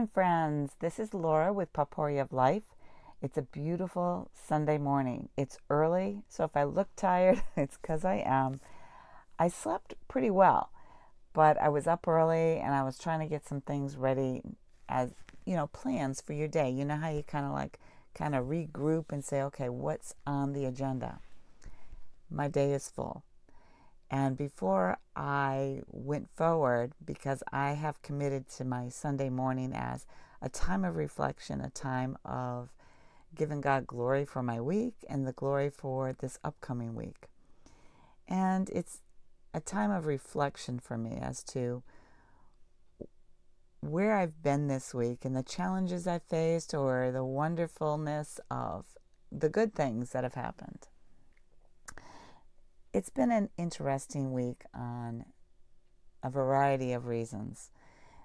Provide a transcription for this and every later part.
morning, friends. This is Laura with Potpourri of Life. It's a beautiful Sunday morning. It's early, so if I look tired, it's because I am. I slept pretty well, but I was up early and I was trying to get some things ready as, plans for your day. You know how you kind of regroup and say, okay, what's on the agenda? My day is full. And before I went forward, because I have committed to my Sunday morning as a time of reflection, a time of giving God glory for my week and the glory for this upcoming week. And it's a time of reflection for me as to where I've been this week and the challenges I faced or the wonderfulness of the good things that have happened. It's been an interesting week on a variety of reasons.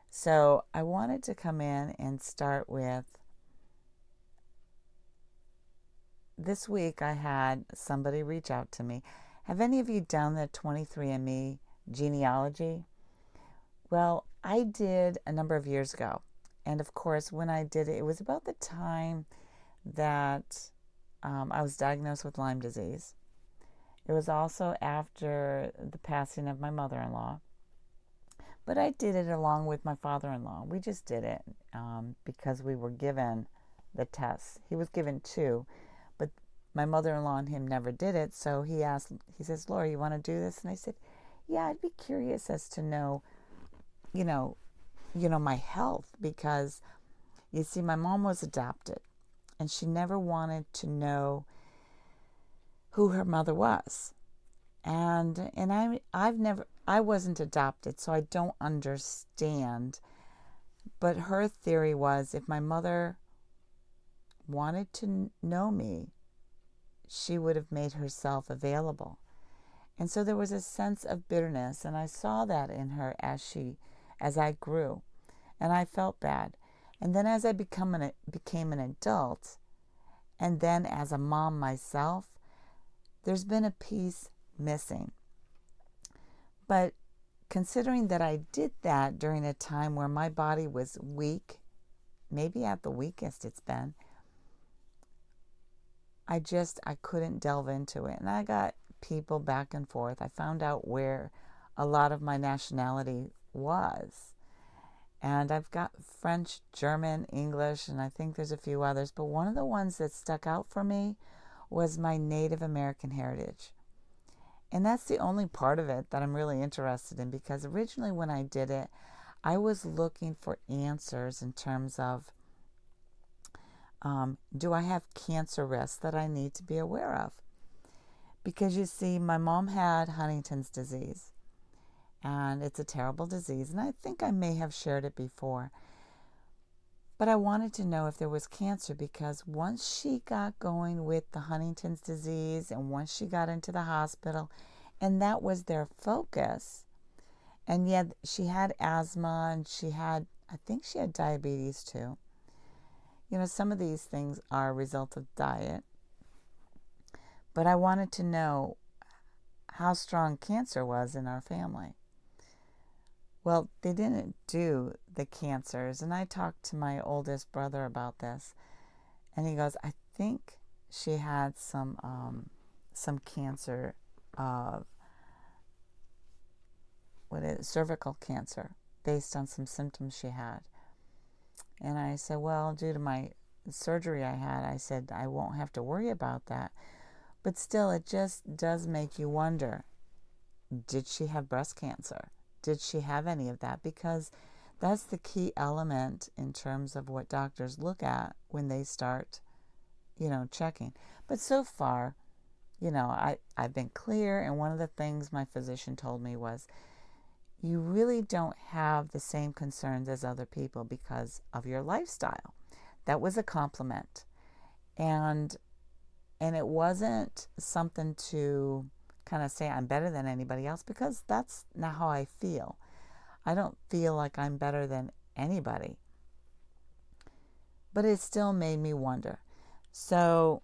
So I wanted to come in and start with, this week I had somebody reach out to me. Have any of you done the 23andMe genealogy? Well, I did a number of years ago. And of course, when I did it, it was about the time that I was diagnosed with Lyme disease. It was also after the passing of my mother-in-law. But I did it along with my father-in-law. We just did it because we were given the tests. He was given two, but my mother-in-law and him never did it. So he says, Laura, you want to do this? And I said, yeah, I'd be curious as to know, my health, because you see, my mom was adopted and she never wanted to know who her mother was. And I wasn't adopted, so I don't understand. But her theory was if my mother wanted to know me, she would have made herself available. And so there was a sense of bitterness, and I saw that in her as I grew, and I felt bad. And then as I became an adult, and then as a mom myself, there's been a piece missing. But considering that I did that during a time where my body was weak, maybe at the weakest it's been, I couldn't delve into it. And I got people back and forth. I found out where a lot of my nationality was. And I've got French, German, English, and I think there's a few others. But one of the ones that stuck out for me was my Native American heritage. And that's the only part of it that I'm really interested in, because originally when I did it, I was looking for answers in terms of, do I have cancer risks that I need to be aware of? Because you see, my mom had Huntington's disease, and it's a terrible disease, and I think I may have shared it before. But I wanted to know if there was cancer, because once she got going with the Huntington's disease and once she got into the hospital, and that was their focus, and yet she had asthma and I think she had diabetes too. Some of these things are a result of diet. But I wanted to know how strong cancer was in our family. Well, they didn't do the cancers, and I talked to my oldest brother about this, and he goes, I think she had some cancer of cervical cancer based on some symptoms she had. And I said, well, due to my surgery I had, I said I won't have to worry about that. But still, it just does make you wonder, did she have breast cancer? Did she have any of that? Because that's the key element in terms of what doctors look at when they start, checking. But so far, I've been clear, and one of the things my physician told me was, you really don't have the same concerns as other people because of your lifestyle. That was a compliment. And it wasn't something to kind of say I'm better than anybody else, because that's not how I feel. I don't feel like I'm better than anybody. But it still made me wonder. So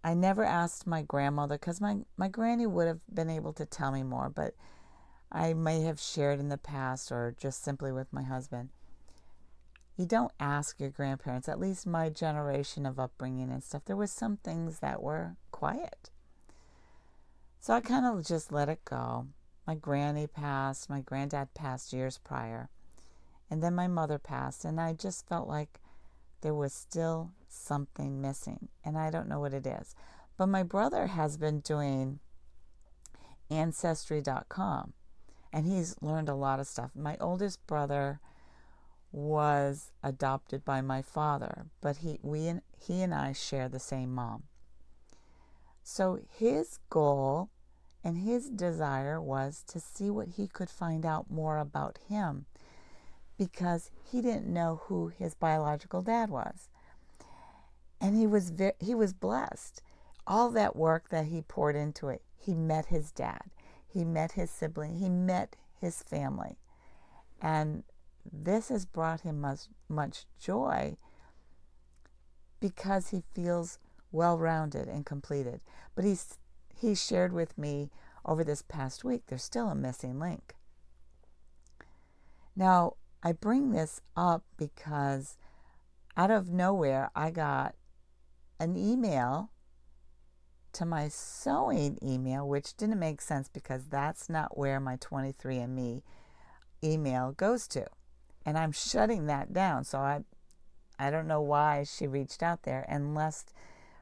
I never asked my grandmother, because my granny would have been able to tell me more, but I may have shared in the past or just simply with my husband. you don't ask your grandparents, at least my generation of upbringing and stuff, there was some things that were quiet. So I kind of just let it go. My granny passed, my granddad passed years prior, and then my mother passed, and I just felt like there was still something missing, and I don't know what it is. But my brother has been doing Ancestry.com, and he's learned a lot of stuff. My oldest brother was adopted by my father, but he and I share the same mom. So his goal and his desire was to see what he could find out more about him, because he didn't know who his biological dad was. And he was blessed. All that work that he poured into it, he met his dad, he met his sibling, he met his family. And this has brought him much joy, because he feels well-rounded and completed. But he shared with me over this past week, there's still a missing link. Now, I bring this up because out of nowhere, I got an email to my sewing email, which didn't make sense because that's not where my 23andMe email goes to. And I'm shutting that down. So I don't know why she reached out there, unless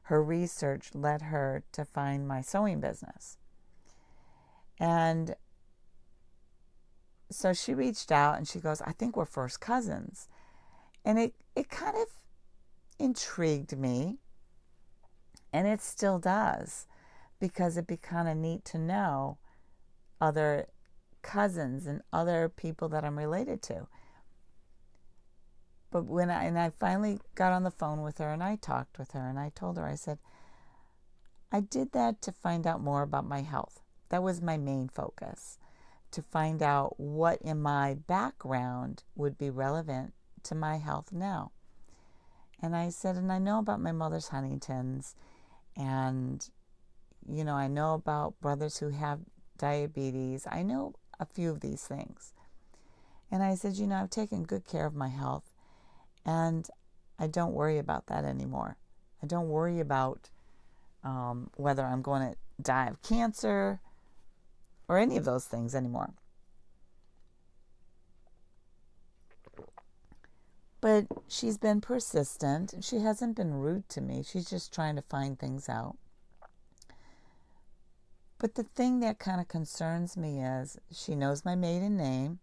her research led her to find my sewing business. And so she reached out and she goes, I think we're first cousins. And it kind of intrigued me. And it still does, because it'd be kind of neat to know other cousins and other people that I'm related to. But when I finally got on the phone with her and I talked with her and I told her, I said, I did that to find out more about my health. That was my main focus, to find out what in my background would be relevant to my health now. And I said, and I know about my mother's Huntington's, and, I know about brothers who have diabetes. I know a few of these things. And I said, I've taken good care of my health, and I don't worry about that anymore. I don't worry about whether I'm going to die of cancer or any of those things anymore. But she's been persistent. She hasn't been rude to me. She's just trying to find things out. But the thing that kind of concerns me is she knows my maiden name,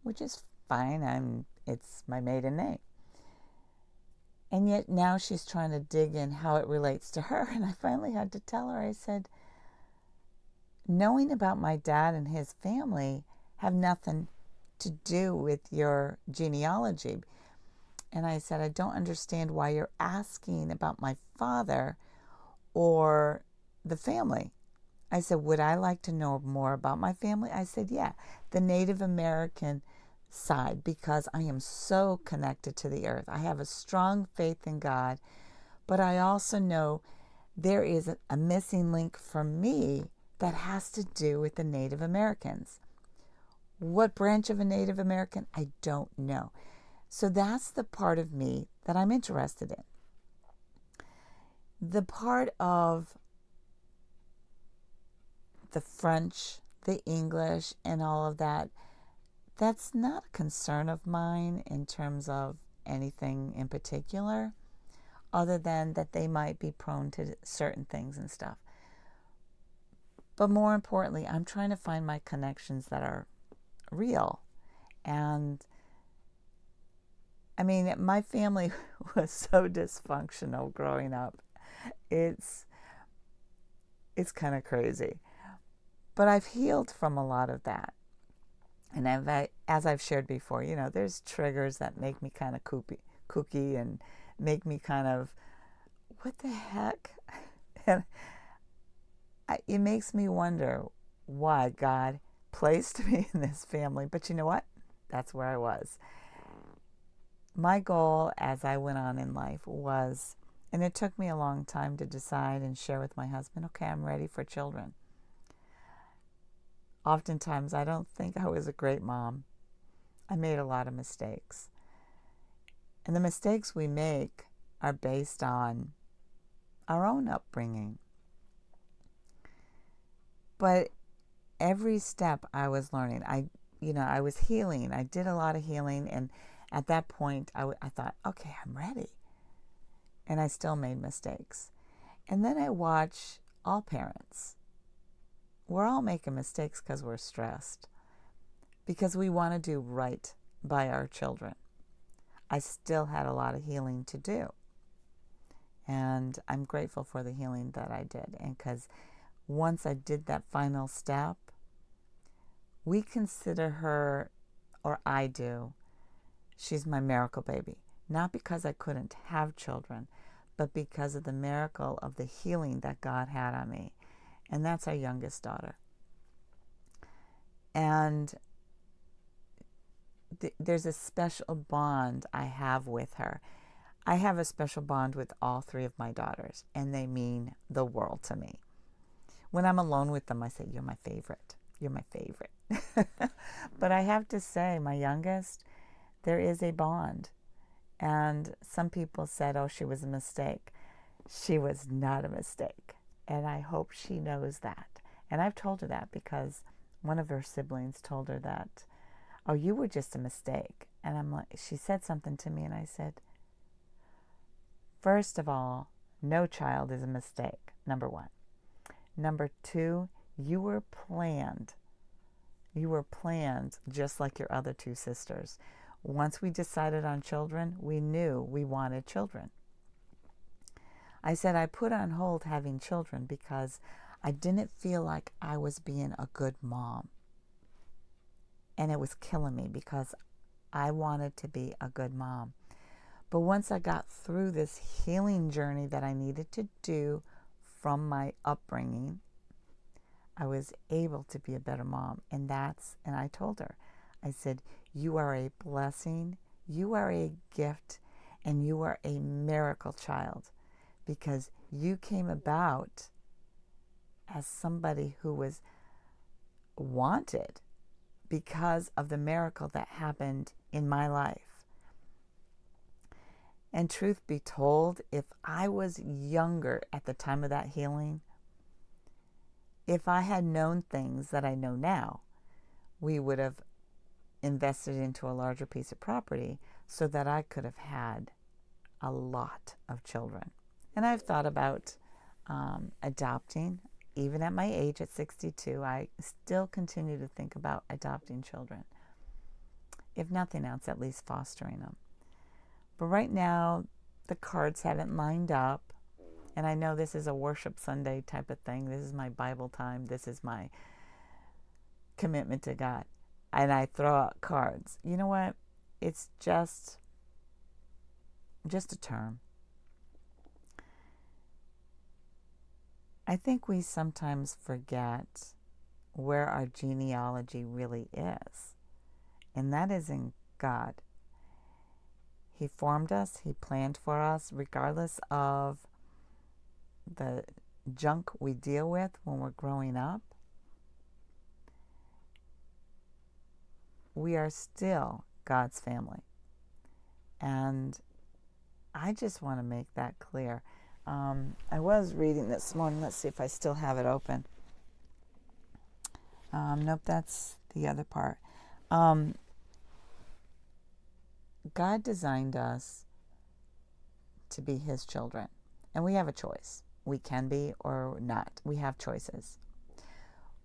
which is fine. It's my maiden name. And yet now she's trying to dig in how it relates to her. And I finally had to tell her, I said, knowing about my dad and his family have nothing to do with your genealogy. And I said, I don't understand why you're asking about my father or the family. I said, would I like to know more about my family? I said, yeah, the Native American side, because I am so connected to the earth. I have a strong faith in God, but I also know there is a missing link for me that has to do with the Native Americans. What branch of a Native American? I don't know. So that's the part of me that I'm interested in. The part of the French, the English, and all of that, that's not a concern of mine in terms of anything in particular, other than that they might be prone to certain things and stuff. But more importantly, I'm trying to find my connections that are real. And my family was so dysfunctional growing up. It's kind of crazy. But I've healed from a lot of that. And as I've shared before, there's triggers that make me kind of kooky and make me kind of, what the heck? And it makes me wonder why God placed me in this family. But you know what? That's where I was. My goal as I went on in life was, and it took me a long time to decide and share with my husband, okay, I'm ready for children. Oftentimes, I don't think I was a great mom. I made a lot of mistakes. And the mistakes we make are based on our own upbringing. But every step I was learning, I was healing. I did a lot of healing. And at that point, I thought, okay, I'm ready. And I still made mistakes. And then I watch all parents. We're all making mistakes because we're stressed, because we want to do right by our children. I still had a lot of healing to do. And I'm grateful for the healing that I did. And because once I did that final step, we consider her, or I do, she's my miracle baby. Not because I couldn't have children, but because of the miracle of the healing that God had on me. And that's our youngest daughter. And there's a special bond I have with her. I have a special bond with all three of my daughters, and they mean the world to me. When I'm alone with them, I say, you're my favorite. You're my favorite. But I have to say, my youngest, there is a bond. And some people said, oh, she was a mistake. She was not a mistake. And I hope she knows that. And I've told her that because one of her siblings told her that, oh, you were just a mistake. And I'm like, she said something to me, and I said, first of all, no child is a mistake, number one. Number two, you were planned. You were planned just like your other two sisters. Once we decided on children, we knew we wanted children. I said I put on hold having children because I didn't feel like I was being a good mom. And it was killing me because I wanted to be a good mom. But once I got through this healing journey that I needed to do from my upbringing, I was able to be a better mom. And I told her, I said, you are a blessing, you are a gift, and you are a miracle child, because you came about as somebody who was wanted because of the miracle that happened in my life. And truth be told, if I was younger at the time of that healing, if I had known things that I know now, we would have invested into a larger piece of property so that I could have had a lot of children. And I've thought about adopting. Even at my age, at 62, I still continue to think about adopting children. If nothing else, at least fostering them. But right now, the cards haven't lined up. And I know this is a worship Sunday type of thing. This is my Bible time. This is my commitment to God. And I throw out cards. You know what? It's just a term. I think we sometimes forget where our genealogy really is. And that is in God. He formed us. He planned for us, regardless of the junk we deal with when we're growing up. We are still God's family. And I just want to make that clear. I was reading this morning. Let's see if I still have it open. Nope, that's the other part. God designed us to be His children. And we have a choice. We can be or not. We have choices.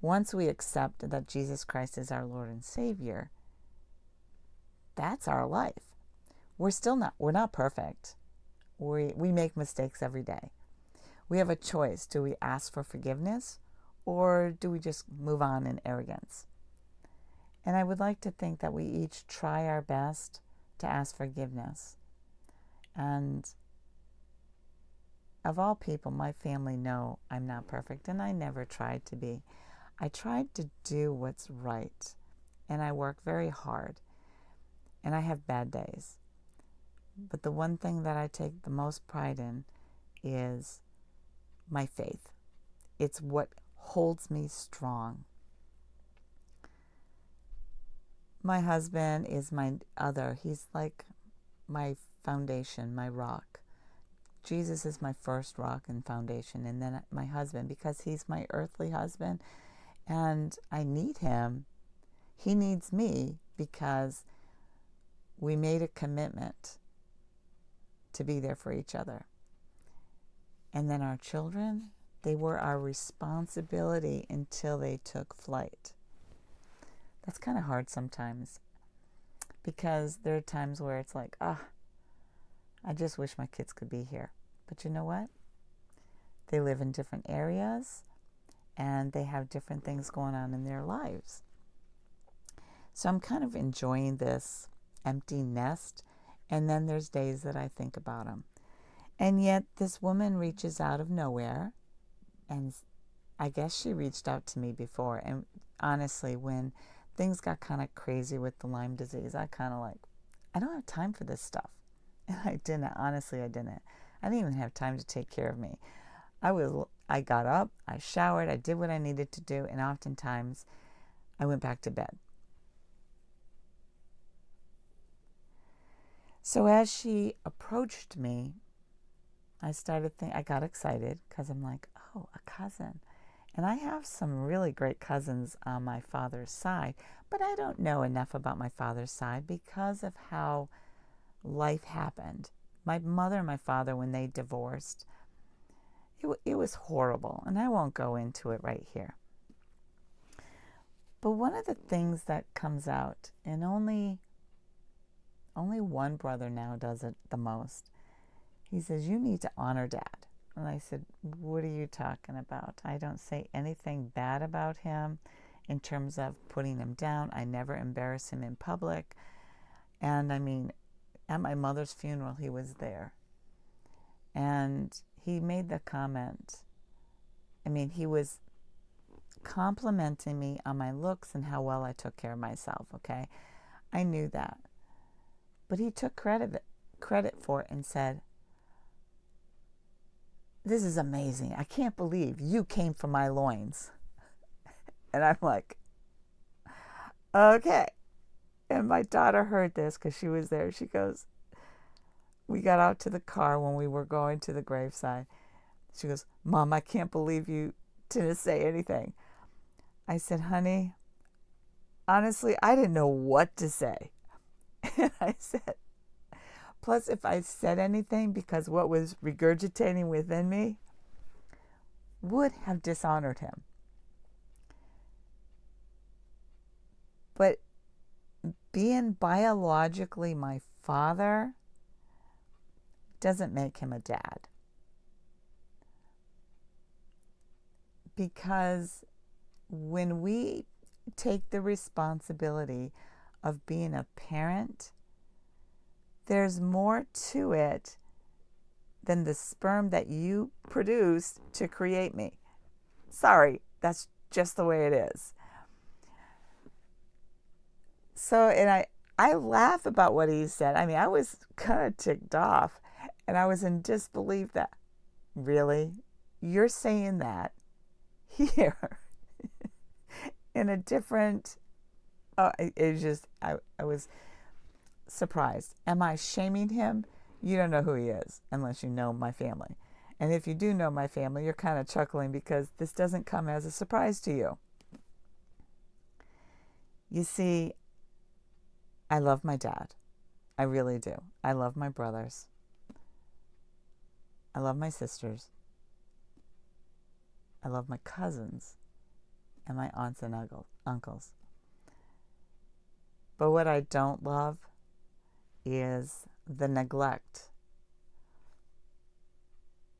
Once we accept that Jesus Christ is our Lord and Savior, that's our life. We're not perfect. We make mistakes every day. We have a choice. Do we ask for forgiveness, or do we just move on in arrogance? And I would like to think that we each try our best to ask forgiveness. And of all people, my family know I'm not perfect, and I never tried to be. I tried to do what's right, and I work very hard, and I have bad days. But the one thing that I take the most pride in is my faith. It's what holds me strong. My husband is my other. He's like my foundation, my rock. Jesus is my first rock and foundation, and then my husband, because he's my earthly husband, and I need him. He needs me because we made a commitment to be there for each other. And then our children, they were our responsibility until they took flight. That's kind of hard sometimes, because there are times where it's like, I just wish my kids could be here. But you know what? They live in different areas and they have different things going on in their lives. So I'm kind of enjoying this empty nest. And then there's days that I think about them. And yet this woman reaches out of nowhere. And I guess she reached out to me before. And honestly, when things got kind of crazy with the Lyme disease, I kind of like, I don't have time for this stuff. And I didn't. Honestly, I didn't. I didn't even have time to take care of me. I got up, I showered, I did what I needed to do, and oftentimes I went back to bed. So as she approached me, I got excited because I'm like, oh, a cousin. And I have some really great cousins on my father's side, but I don't know enough about my father's side because of how life happened. My mother and my father, when they divorced, it was horrible, and I won't go into it right here. But one of the things that comes out, and only one brother now does it the most, he says, you need to honor Dad. And I said, what are you talking about? I don't say anything bad about him in terms of putting him down. I never embarrass him in public. And I mean, at my mother's funeral, he was there. And he made the comment. I mean, he was complimenting me on my looks and how well I took care of myself, okay? I knew that. But he took credit for it and said, this is amazing. I can't believe you came from my loins. And I'm like, okay. And my daughter heard this because she was there. She goes, we got out to the car when we were going to the graveside. She goes, Mom, I can't believe you didn't say anything. I said, honey, honestly, I didn't know what to say. And I said, plus if I said anything, because what was regurgitating within me would have dishonored him. But being biologically my father doesn't make him a dad. Because when we take the responsibility of being a parent, there's more to it than the sperm that you produced to create me. Sorry, that's just the way it is. So, and I laugh about what he said. I mean, I was kind of ticked off, and I was in disbelief that, really? You're saying that here in a different, it was just, I was surprised. Am I shaming him? You don't know who he is unless you know my family. And if you do know my family, you're kind of chuckling because this doesn't come as a surprise to you. You see, I love my dad. I really do. I love my brothers. I love my sisters. I love my cousins and my aunts and uncles. But what I don't love is the neglect,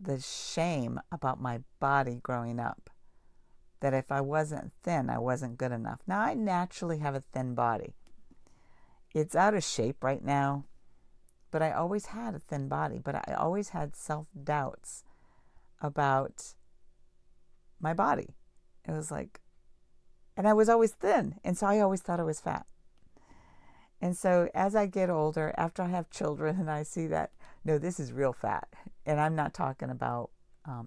the shame about my body growing up. That if I wasn't thin, I wasn't good enough. Now, I naturally have a thin body. It's out of shape right now, but I always had a thin body. But I always had self-doubts about my body. It was like, and I was always thin, and so I always thought I was fat. And so as I get older, after I have children and I see that, no, this is real fat. And I'm not talking about,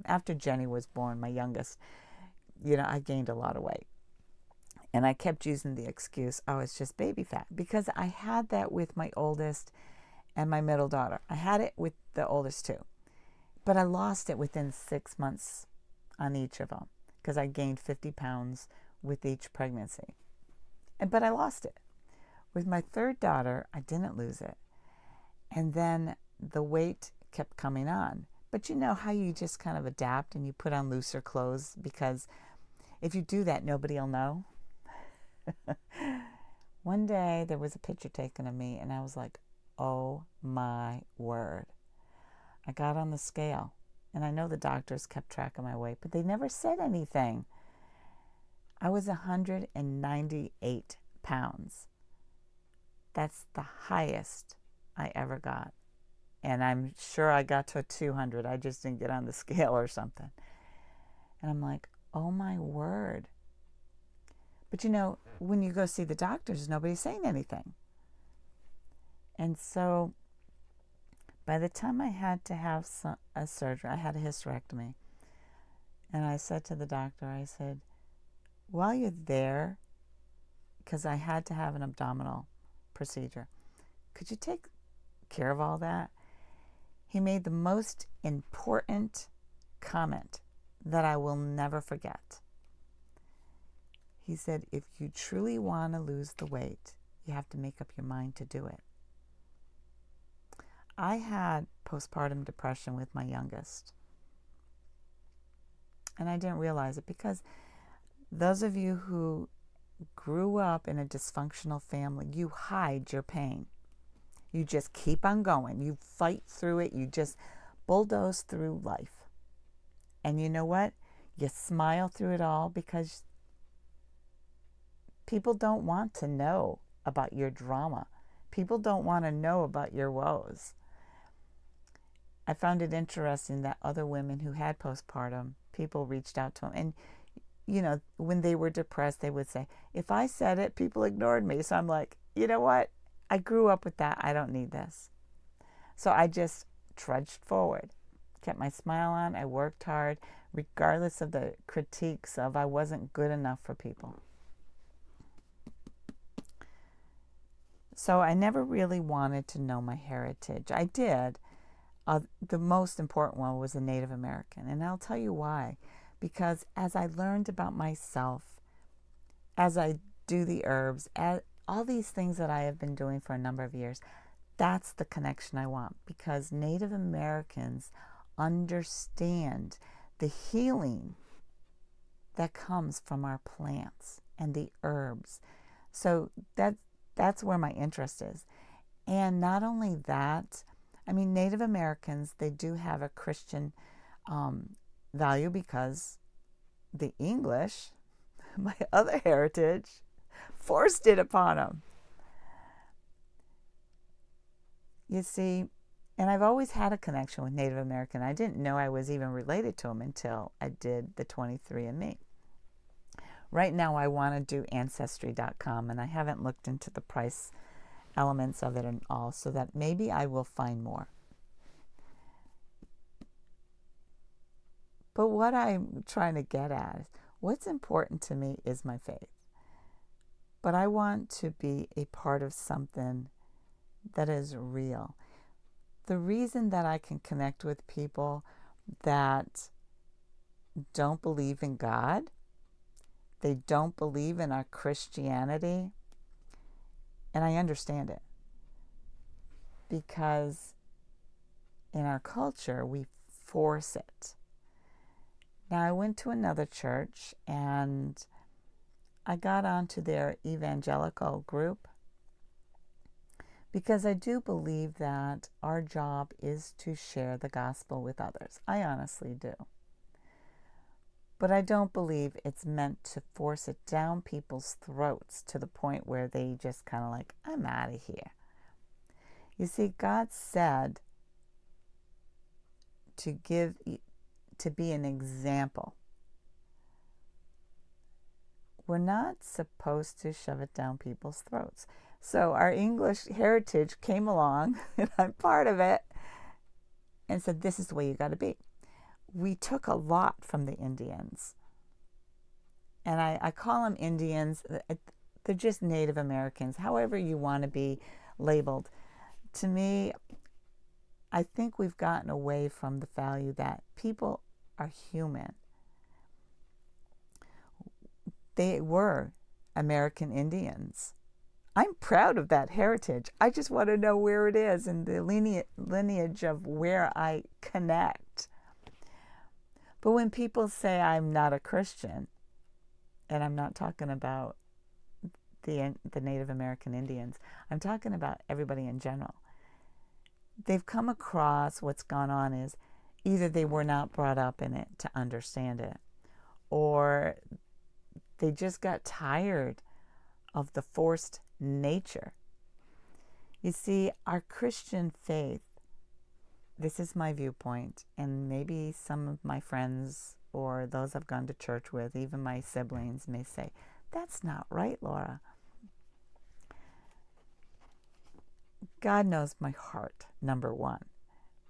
after Jenny was born, my youngest, I gained a lot of weight. And I kept using the excuse, oh, it's just baby fat. Because I had that with my oldest, and my middle daughter. I had it with the oldest two, but I lost it within 6 months on each of them because I gained 50 pounds with each pregnancy. But I lost it. With my third daughter, I didn't lose it. And then the weight kept coming on. But you know how you just kind of adapt and you put on looser clothes, because if you do that, nobody will know. One day there was a picture taken of me and I was like, oh my word. I got on the scale, and I know the doctors kept track of my weight, but they never said anything. I was 198 pounds. That's the highest I ever got. And I'm sure I got to 200. I just didn't get on the scale or something. And I'm like, oh my word. But you know, when you go see the doctors, nobody's saying anything. And so by the time I had to have a surgery, I had a hysterectomy. And I said to the doctor, I said, while you're there, because I had to have an abdominal procedure, could you take care of all that? He made the most important comment that I will never forget. He said, if you truly want to lose the weight, you have to make up your mind to do it. I had postpartum depression with my youngest. And I didn't realize it, because those of you who grew up in a dysfunctional family, you hide your pain. You just keep on going. You fight through it. You just bulldoze through life. And you know what? You smile through it all, because people don't want to know about your drama. People don't want to know about your woes. I found it interesting that other women who had postpartum, people reached out to them. And, you know, when they were depressed, they would say, if I said it, people ignored me. So I'm like, you know what? I grew up with that. I don't need this. So I just trudged forward, kept my smile on. I worked hard, regardless of the critiques of I wasn't good enough for people. So I never really wanted to know my heritage. I did. The most important one was a Native American. And I'll tell you why. Because as I learned about myself, as I do the herbs, all these things that I have been doing for a number of years, that's the connection I want. Because Native Americans understand the healing that comes from our plants and the herbs. So that's where my interest is. And not only that, I mean, Native Americans, they do have a Christian value, because the English, my other heritage, forced it upon them. You see, and I've always had a connection with Native American. I didn't know I was even related to them until I did the 23andMe. Right now, I want to do Ancestry.com, and I haven't looked into the price elements of it and all, so that maybe I will find more. But what I'm trying to get at is, what's important to me is my faith. But I want to be a part of something that is real. The reason that I can connect with people that don't believe in God, they don't believe in our Christianity, and I understand it, because in our culture, we force it. Now, I went to another church, and I got onto their evangelical group, because I do believe that our job is to share the gospel with others. I honestly do. But I don't believe it's meant to force it down people's throats to the point where they just kind of like, I'm out of here. You see, God said to be an example. We're not supposed to shove it down people's throats. So our English heritage came along, and I'm part of it, and said, this is the way you got to be. We took a lot from the Indians. And I call them Indians. They're just Native Americans, however you want to be labeled. To me, I think we've gotten away from the value that people are human. They were American Indians. I'm proud of that heritage. I just want to know where it is in the lineage of where I connect. But when people say I'm not a Christian, and I'm not talking about the Native American Indians, I'm talking about everybody in general. They've come across what's gone on is either they were not brought up in it to understand it, or they just got tired of the forced nature. You see, our Christian faith, this is my viewpoint, and maybe some of my friends or those I've gone to church with, even my siblings, may say, that's not right, Laura. God knows my heart, number one.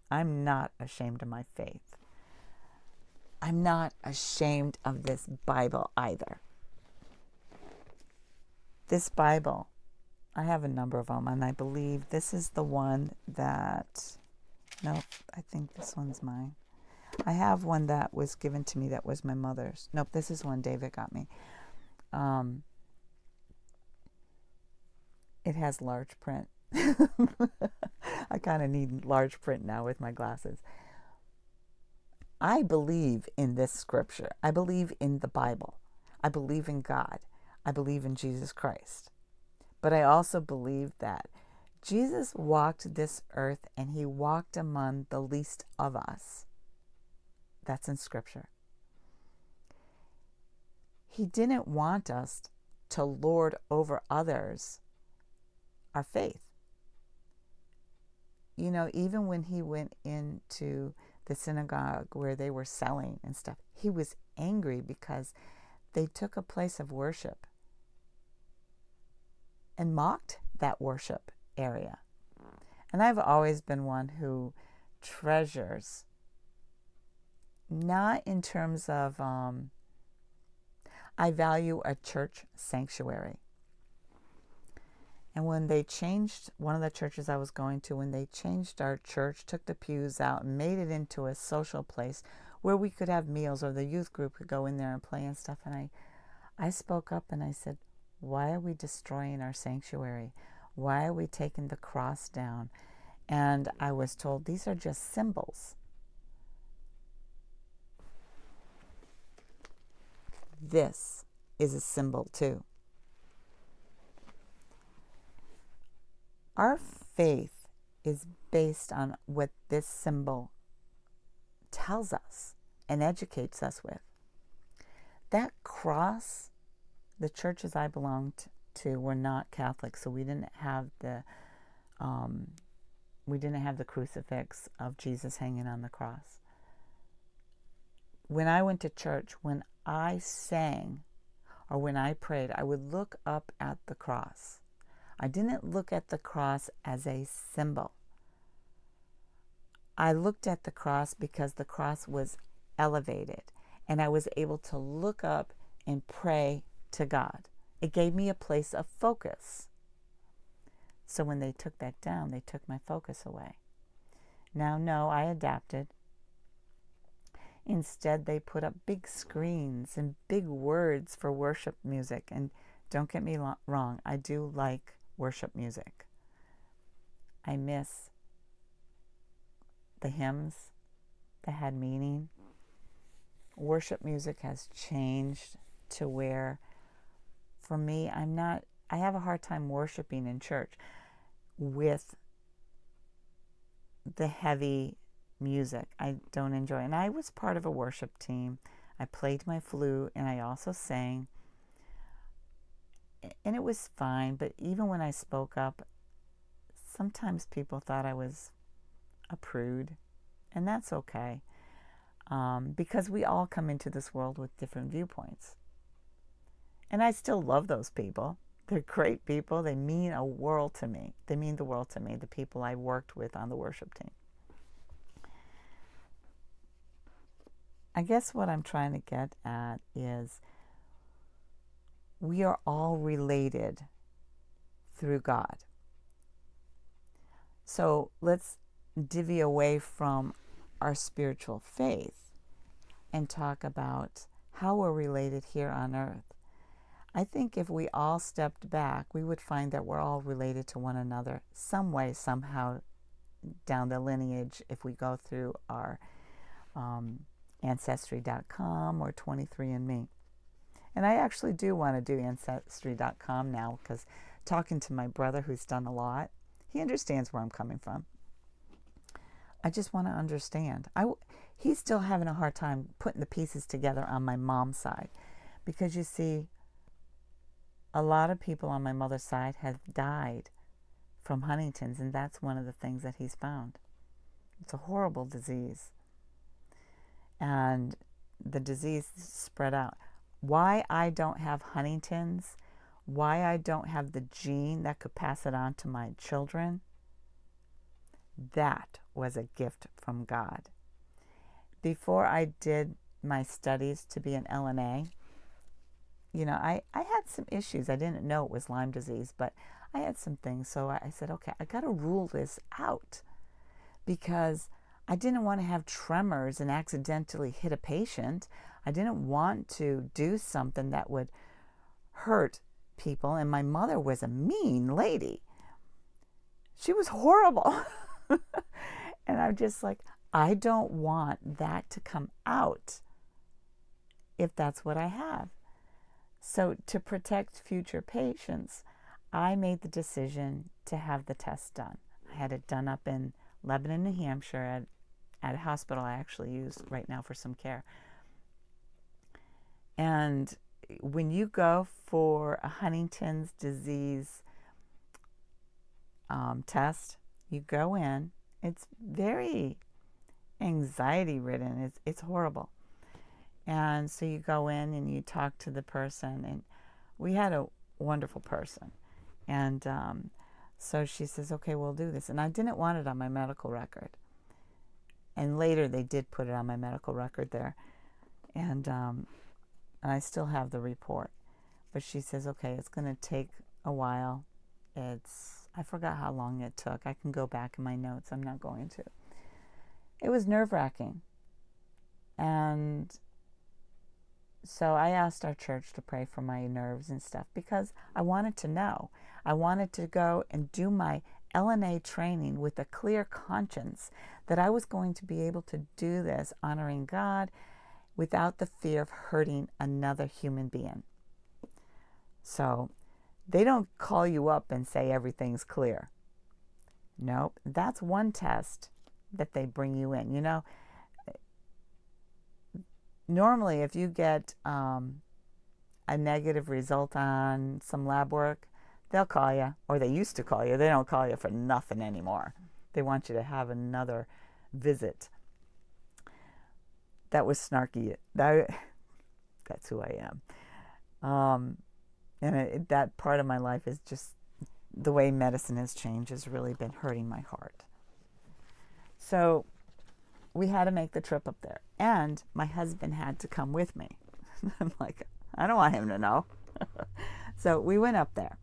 I'm not ashamed of my faith. I'm not ashamed of this Bible either. This Bible, I have a number of them, and I believe this is the one that, nope, I think this one's mine. I have one that was given to me that was my mother's. Nope, this is one David got me. It has large print. I kind of need large print now with my glasses. I believe in this scripture. I believe in the Bible. I believe in God. I believe in Jesus Christ. But I also believe that Jesus walked this earth and he walked among the least of us. That's in scripture. He didn't want us to lord over others our faith. You know, even when he went into the synagogue where they were selling and stuff, he was angry because they took a place of worship and mocked that worship area. And I've always been one who treasures, not in terms of, I value a church sanctuary. And when they changed, one of the churches I was going to, when they changed our church, took the pews out and made it into a social place where we could have meals, or the youth group could go in there and play and stuff. And I spoke up and I said, why are we destroying our sanctuary? Why are we taking the cross down? And I was told, these are just symbols. This is a symbol too. Our faith is based on what this symbol tells us and educates us with. That cross, the churches I belonged to were not Catholic, so we didn't have the crucifix of Jesus hanging on the cross. When I went to church, when I sang or when I prayed, I would look up at the cross. I didn't look at the cross as a symbol. I looked at the cross because the cross was elevated, and I was able to look up and pray to God. It gave me a place of focus. So when they took that down, they took my focus away. Now, no, I adapted. Instead, they put up big screens and big words for worship music. And don't get me wrong, I do like worship music. I miss the hymns that had meaning. Worship music has changed to where, for me, I have a hard time worshiping in church with the heavy music. I don't enjoy it. And I was part of a worship team. I played my flute and I also sang. And it was fine, but even when I spoke up, sometimes people thought I was a prude, and that's okay, because we all come into this world with different viewpoints. And I still love those people. They're great people. They mean a world to me. They mean the world to me, the people I worked with on the worship team. I guess what I'm trying to get at is we are all related through God. So let's divvy away from our spiritual faith and talk about how we're related here on earth. I think if we all stepped back, we would find that we're all related to one another some way, somehow, down the lineage, if we go through our Ancestry.com or 23andMe. And I actually do want to do Ancestry.com now, because talking to my brother who's done a lot, he understands where I'm coming from. I just want to understand. He's still having a hard time putting the pieces together on my mom's side, because you see, a lot of people on my mother's side have died from Huntington's, and that's one of the things that he's found. It's a horrible disease. And the disease spread out. Why I don't have Huntington's, why I don't have the gene that could pass it on to my children, that was a gift from God. Before I did my studies to be an LNA, I had some issues. I didn't know it was Lyme disease, but I had some things. So I said, okay, I got to rule this out, because I didn't want to have tremors and accidentally hit a patient. I didn't want to do something that would hurt people. And my mother was a mean lady. She was horrible. And I'm just like, I don't want that to come out if that's what I have. So to protect future patients, I made the decision to have the test done. I had it done up in Lebanon, New Hampshire, at a hospital I actually use right now for some care. And when you go for a Huntington's disease test, you go in. It's very anxiety ridden. It's horrible. And so you go in and you talk to the person, and we had a wonderful person. And so she says, okay, we'll do this. And I didn't want it on my medical record. And later they did put it on my medical record there. And I still have the report. But she says, okay, it's going to take a while. I forgot how long it took. I can go back in my notes. I'm not going to. It was nerve-wracking. And so I asked our church to pray for my nerves and stuff, because I wanted to know. I wanted to go and do my LNA training with a clear conscience that I was going to be able to do this honoring God without the fear of hurting another human being. So they don't call you up and say everything's clear. Nope, that's one test that they bring you in. Normally, if you get a negative result on some lab work, they'll call you, or they used to call you. They don't call you for nothing anymore. They want you to have another visit. That was snarky. That's who I am. And that part of my life is just the way medicine has changed has really been hurting my heart. So we had to make the trip up there. And my husband had to come with me. I'm like, I don't want him to know. So we went up there.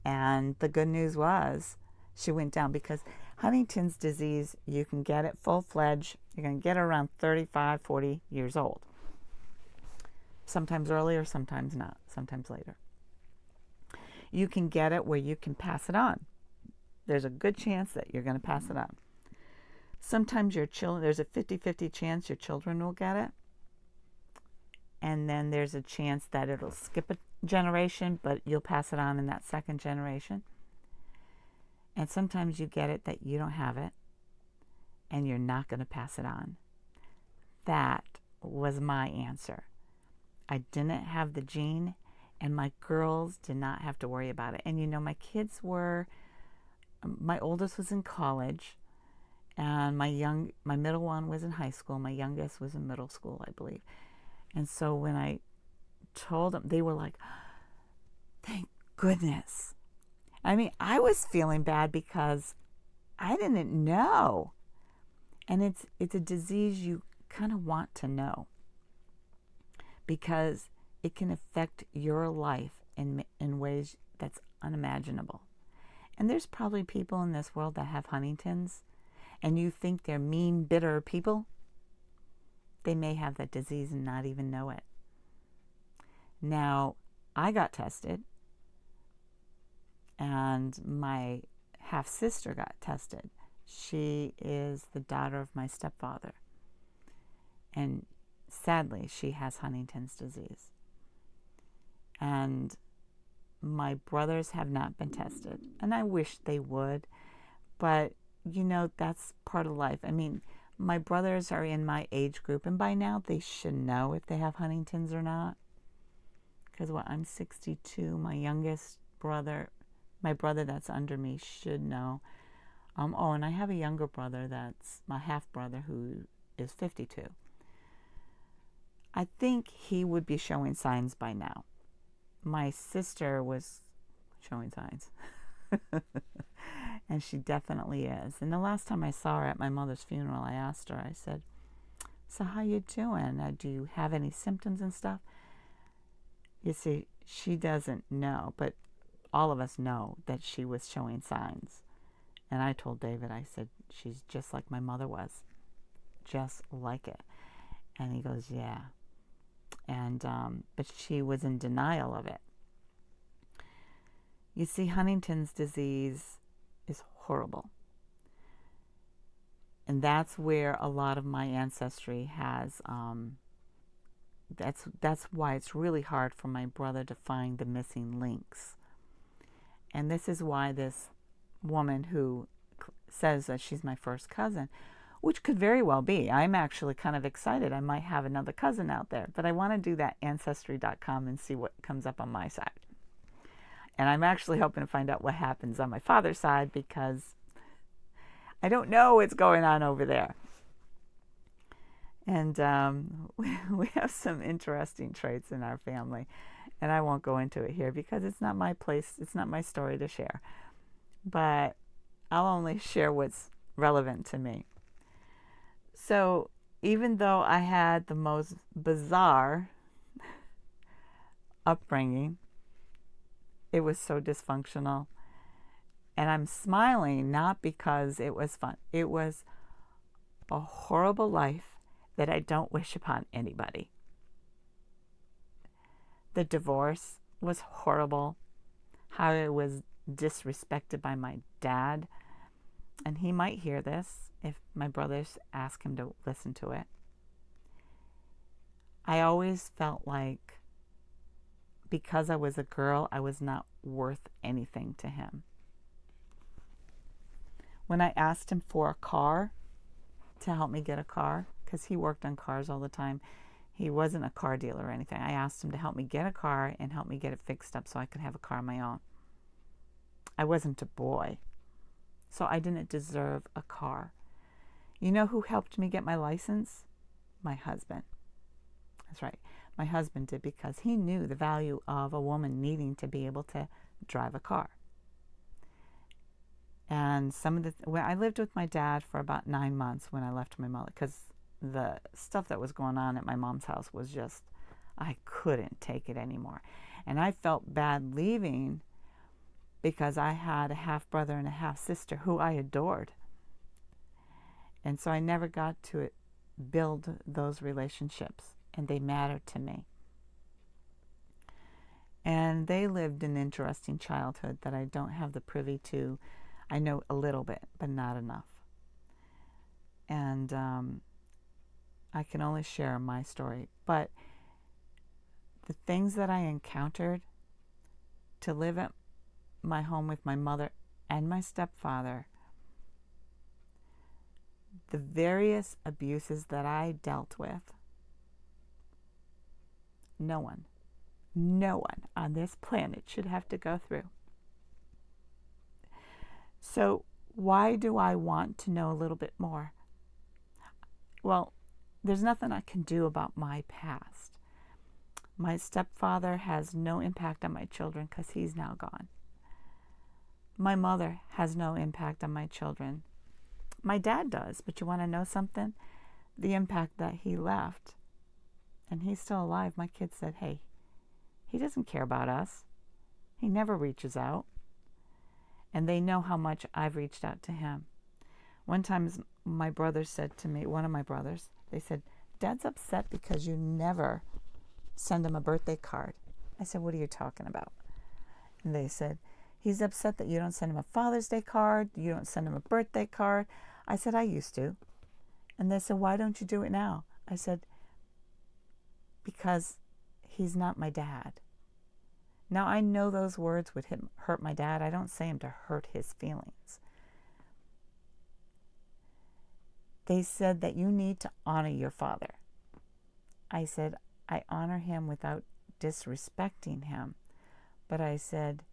And the good news was she went down, because Huntington's disease, you can get it full-fledged. You're going to get it around 35, 40 years old. Sometimes earlier, sometimes not, sometimes later. You can get it where you can pass it on. There's a good chance that you're going to pass it on. Sometimes your children, there's a 50-50 chance your children will get it. And then there's a chance that it'll skip a generation, but you'll pass it on in that second generation. And sometimes you get it that you don't have it, and you're not going to pass it on. That was my answer. I didn't have the gene, and my girls did not have to worry about it. And my kids my oldest was in college, and my middle one was in high school. My youngest was in middle school, I believe. And so when I told them, they were like, thank goodness. I mean, I was feeling bad because I didn't know. And it's a disease you kind of want to know, because it can affect your life in ways that's unimaginable. And there's probably people in this world that have Huntington's, and you think they're mean, bitter people. They may have that disease and not even know it. Now, I got tested, and my half-sister got tested. She is the daughter of my stepfather. And sadly, she has Huntington's disease. And my brothers have not been tested. And I wish they would. But, that's part of life. I mean, my brothers are in my age group. And by now, they should know if they have Huntington's or not. Because, I'm 62. My youngest brother, my brother that's under me, should know. And I have a younger brother that's my half-brother who is 52. I think he would be showing signs by now. My sister was showing signs. And she definitely is. And the last time I saw her at my mother's funeral, I asked her, I said, "So how you doing? Do you have any symptoms and stuff?" You see, she doesn't know, but all of us know that she was showing signs. And I told David, I said, "She's just like my mother was. Just like it." And he goes, "Yeah." And but she was in denial of it. You see, Huntington's disease is horrible. And that's where a lot of my ancestry has, that's why it's really hard for my brother to find the missing links. And this is why this woman who says that she's my first cousin, which could very well be. I'm actually kind of excited. I might have another cousin out there. But I want to do that Ancestry.com and see what comes up on my side. And I'm actually hoping to find out what happens on my father's side, because I don't know what's going on over there. And we have some interesting traits in our family. And I won't go into it here because it's not my place. It's not my story to share. But I'll only share what's relevant to me. So even though I had the most bizarre upbringing, it was so dysfunctional. And I'm smiling not because it was fun. It was a horrible life that I don't wish upon anybody. The divorce was horrible. How I was disrespected by my dad. And he might hear this if my brothers ask him to listen to it. I always felt like because I was a girl, I was not worth anything to him. When I asked him for a car, to help me get a car, because he worked on cars all the time. He wasn't a car dealer or anything. I asked him to help me get a car and help me get it fixed up so I could have a car of my own. I wasn't a boy, so I didn't deserve a car. You know who helped me get my license? My husband. That's right. My husband did, because he knew the value of a woman needing to be able to drive a car. And when I lived with my dad for about 9 months when I left my mother, because the stuff that was going on at my mom's house was just, I couldn't take it anymore. And I felt bad leaving because I had a half-brother and a half-sister who I adored. And so I never got to build those relationships, and they mattered to me. And they lived an interesting childhood that I don't have the privy to. I know a little bit, but not enough. And I can only share my story. But the things that I encountered to live at my home with my mother and my stepfather, the various abuses that I dealt with, no one on this planet should have to go through. So why do I want to know a little bit more? Well, there's nothing I can do about my past. My stepfather has no impact on my children because he's now gone. My mother has no impact on my children. My dad does, but you want to know something? The impact that he left, and he's still alive. My kids said, "Hey, he doesn't care about us. He never reaches out." and they know how much I've reached out to him. One time my brother said to me, one of my brothers, they said, Dad's upset because you never send him a birthday card. I said, what are you talking about? And they said, he's upset that you don't send him a Father's Day card, you don't send him a birthday card. I said, I used to. And they said, why don't you do it now? I said, because he's not my dad. Now, I know those words would hurt my dad. I don't say them to hurt his feelings. They said that you need to honor your father. I said, I honor him without disrespecting him. But I said,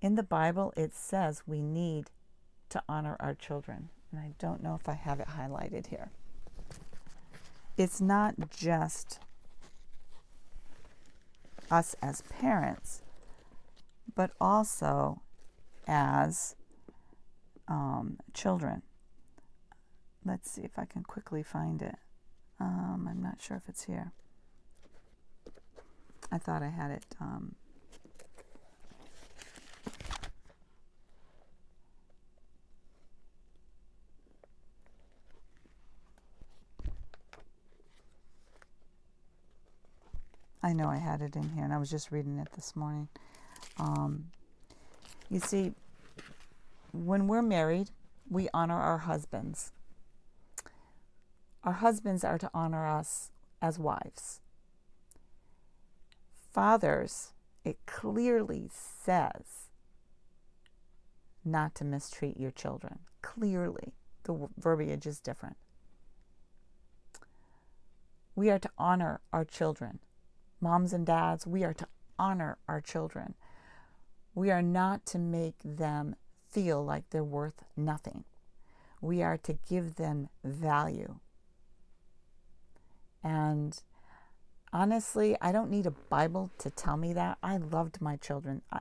in the Bible, it says we need to honor our children. And I don't know if I have it highlighted here. It's not just us as parents, but also as children. Let's see if I can quickly find it. I'm not sure if it's here. I thought I had it. I know I had it in here, and I was just reading it this morning. You see, when we're married, we honor our husbands. Our husbands are to honor us as wives. Fathers, it clearly says not to mistreat your children. Clearly, the verbiage is different. We are to honor our children. Moms and dads, we are to honor our children. We are not to make them feel like they're worth nothing. We are to give them value. And honestly, I don't need a Bible to tell me that. I loved my children. I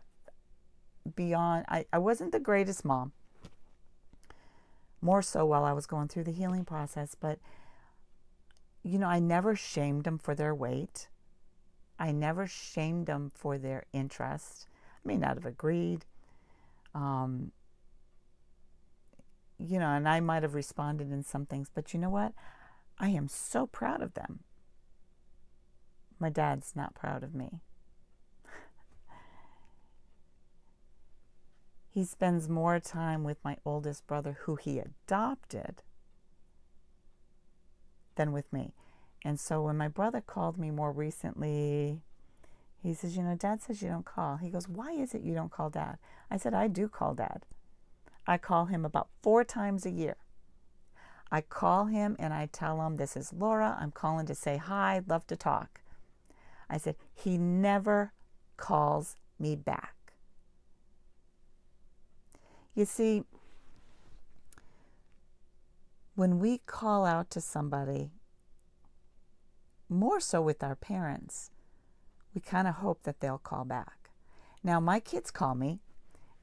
wasn't the greatest mom. More so while I was going through the healing process. But, I never shamed them for their weight. I never shamed them for their interest. I may not have agreed. And I might have responded in some things. But you know what? I am so proud of them. My dad's not proud of me. He spends more time with my oldest brother, who he adopted, than with me. And so when my brother called me more recently, he says, Dad says you don't call. He goes, why is it you don't call Dad? I said, I do call Dad. I call him about 4 times a year. I call him and I tell him, this is Laura. I'm calling to say hi. I'd love to talk. I said, he never calls me back. You see, when we call out to somebody, more so with our parents, we kind of hope that they'll call back. Now, my kids call me,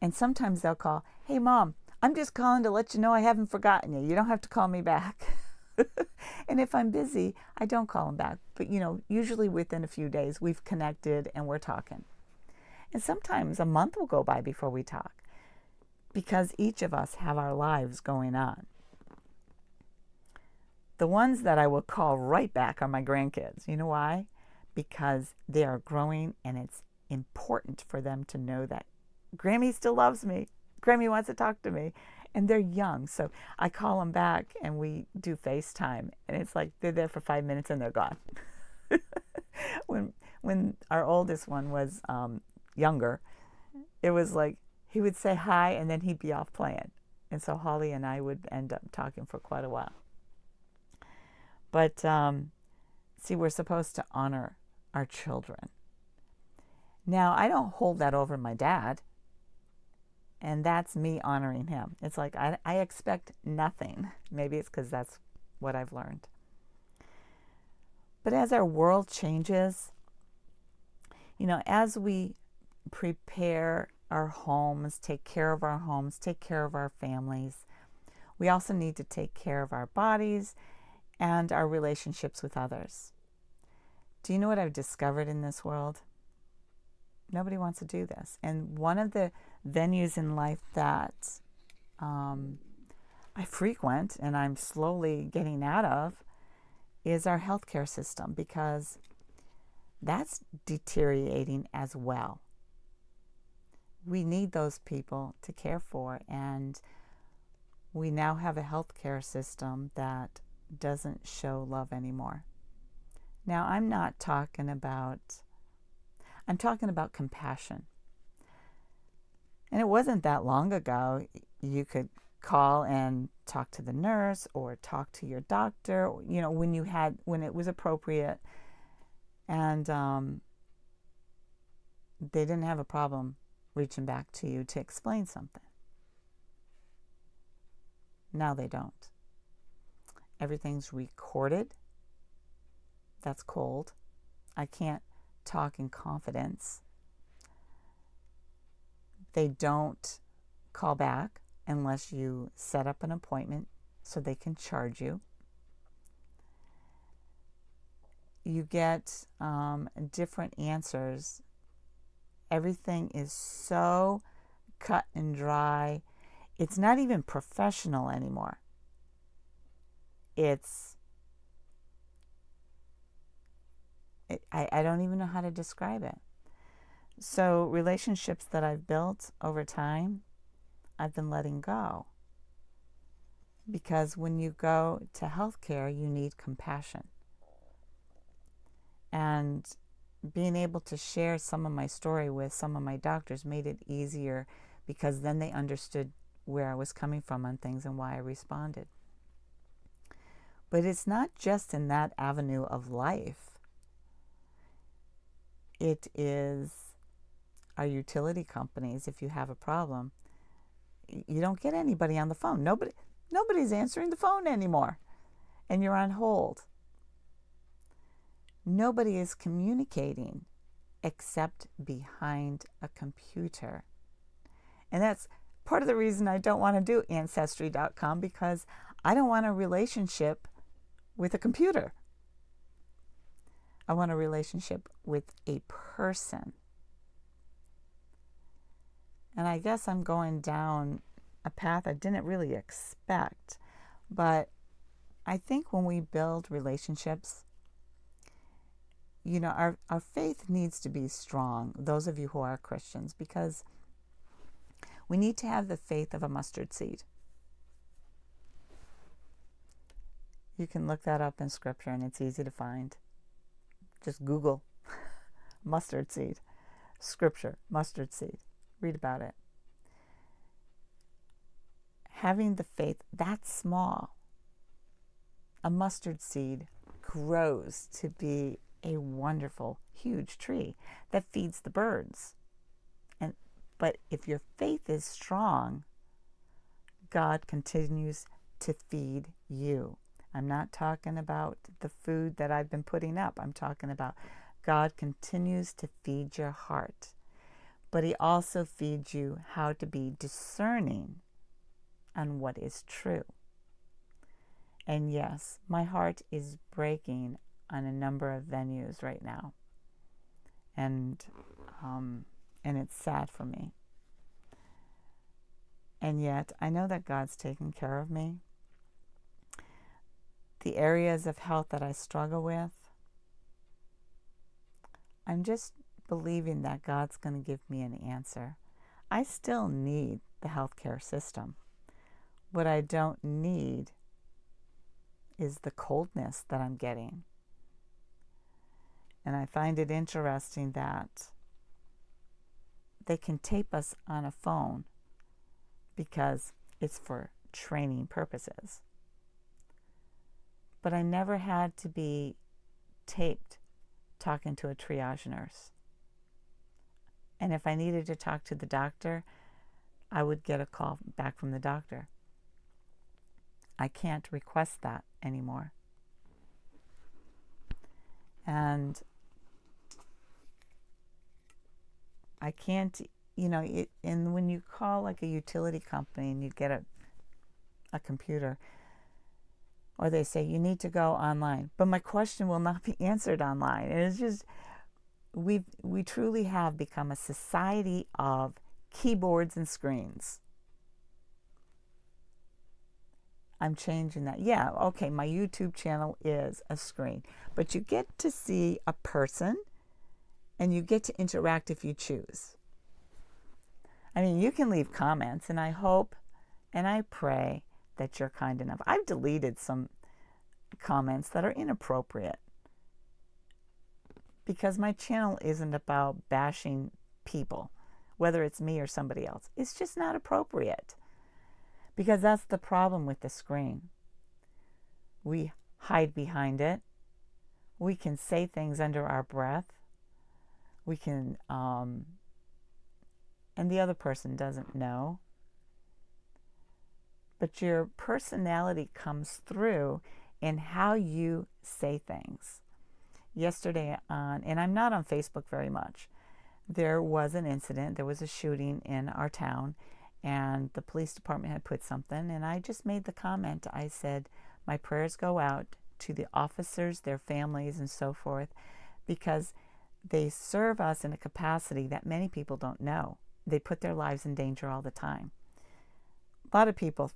and sometimes they'll call, hey, Mom, I'm just calling to let you know I haven't forgotten you. You don't have to call me back. And if I'm busy, I don't call them back. But, usually within a few days, we've connected and we're talking. And sometimes a month will go by before we talk, because each of us have our lives going on. The ones that I will call right back are my grandkids. You know why? Because they are growing, and it's important for them to know that Grammy still loves me. Grammy wants to talk to me. And they're young. So I call them back and we do FaceTime. And it's like they're there for 5 minutes and they're gone. When our oldest one was younger, it was like he would say hi and then he'd be off playing. And so Holly and I would end up talking for quite a while. But see, we're supposed to honor our children. Now, I don't hold that over my dad. And that's me honoring him. It's like I expect nothing. Maybe it's because that's what I've learned. But as our world changes, as we prepare our homes, take care of our homes, take care of our families, we also need to take care of our bodies and our relationships with others. Do you know what I've discovered in this world? Nobody wants to do this. And one of the venues in life that I frequent and I'm slowly getting out of is our healthcare system, because that's deteriorating as well. We need those people to care for, and we now have a healthcare system that doesn't show love anymore. Now, I'm talking about compassion. And it wasn't that long ago you could call and talk to the nurse or talk to your doctor, when it was appropriate, and they didn't have a problem reaching back to you to explain something. Now they don't. Everything's recorded. That's cold. I can't talk in confidence. They don't call back unless you set up an appointment so they can charge you. You get different answers. Everything is so cut and dry. It's not even professional anymore. I don't even know how to describe it. So relationships that I've built over time, I've been letting go. Because when you go to healthcare, you need compassion. And being able to share some of my story with some of my doctors made it easier, because then they understood where I was coming from on things and why I responded. But it's not just in that avenue of life. It is our utility companies. If you have a problem, you don't get anybody on the phone. Nobody's answering the phone anymore, and you're on hold. Nobody is communicating except behind a computer. And that's part of the reason I don't want to do Ancestry.com, because I don't want a relationship with a computer. I want a relationship with a person. And I guess I'm going down a path I didn't really expect. But I think when we build relationships, our faith needs to be strong, those of you who are Christians, because we need to have the faith of a mustard seed. You can look that up in Scripture, and it's easy to find. Just Google mustard seed, Scripture, mustard seed. Read about it. Having the faith that small, a mustard seed grows to be a wonderful, huge tree that feeds the birds. But if your faith is strong, God continues to feed you. I'm not talking about the food that I've been putting up. I'm talking about God continues to feed your heart. But He also feeds you how to be discerning on what is true. And yes, my heart is breaking on a number of venues right now. And it's sad for me. And yet, I know that God's taking care of me. The areas of health that I struggle with, I'm just believing that God's going to give me an answer. I still need the healthcare system. What I don't need is the coldness that I'm getting. And I find it interesting that they can tape us on a phone because it's for training purposes. But I never had to be taped talking to a triage nurse. And if I needed to talk to the doctor, I would get a call back from the doctor. I can't request that anymore. And I can't, and when you call like a utility company and you get a computer, or they say you need to go online, but my question will not be answered online. And it's just, we truly have become a society of keyboards and screens. I'm changing that. Yeah, okay, my YouTube channel is a screen. But you get to see a person and you get to interact if you choose. I mean, you can leave comments, and I hope and I pray that you're kind enough. I've deleted some comments that are inappropriate because my channel isn't about bashing people, whether it's me or somebody else. It's just not appropriate. Because that's the problem with the screen. We hide behind it. We can say things under our breath. We can, and the other person doesn't know. But your personality comes through in how you say things. Yesterday and I'm not on Facebook very much, there was an incident. There was a shooting in our town. And the police department had put something, and I just made the comment. I said, my prayers go out to the officers, their families, and so forth, because they serve us in a capacity that many people don't know. They put their lives in danger all the time. A lot of people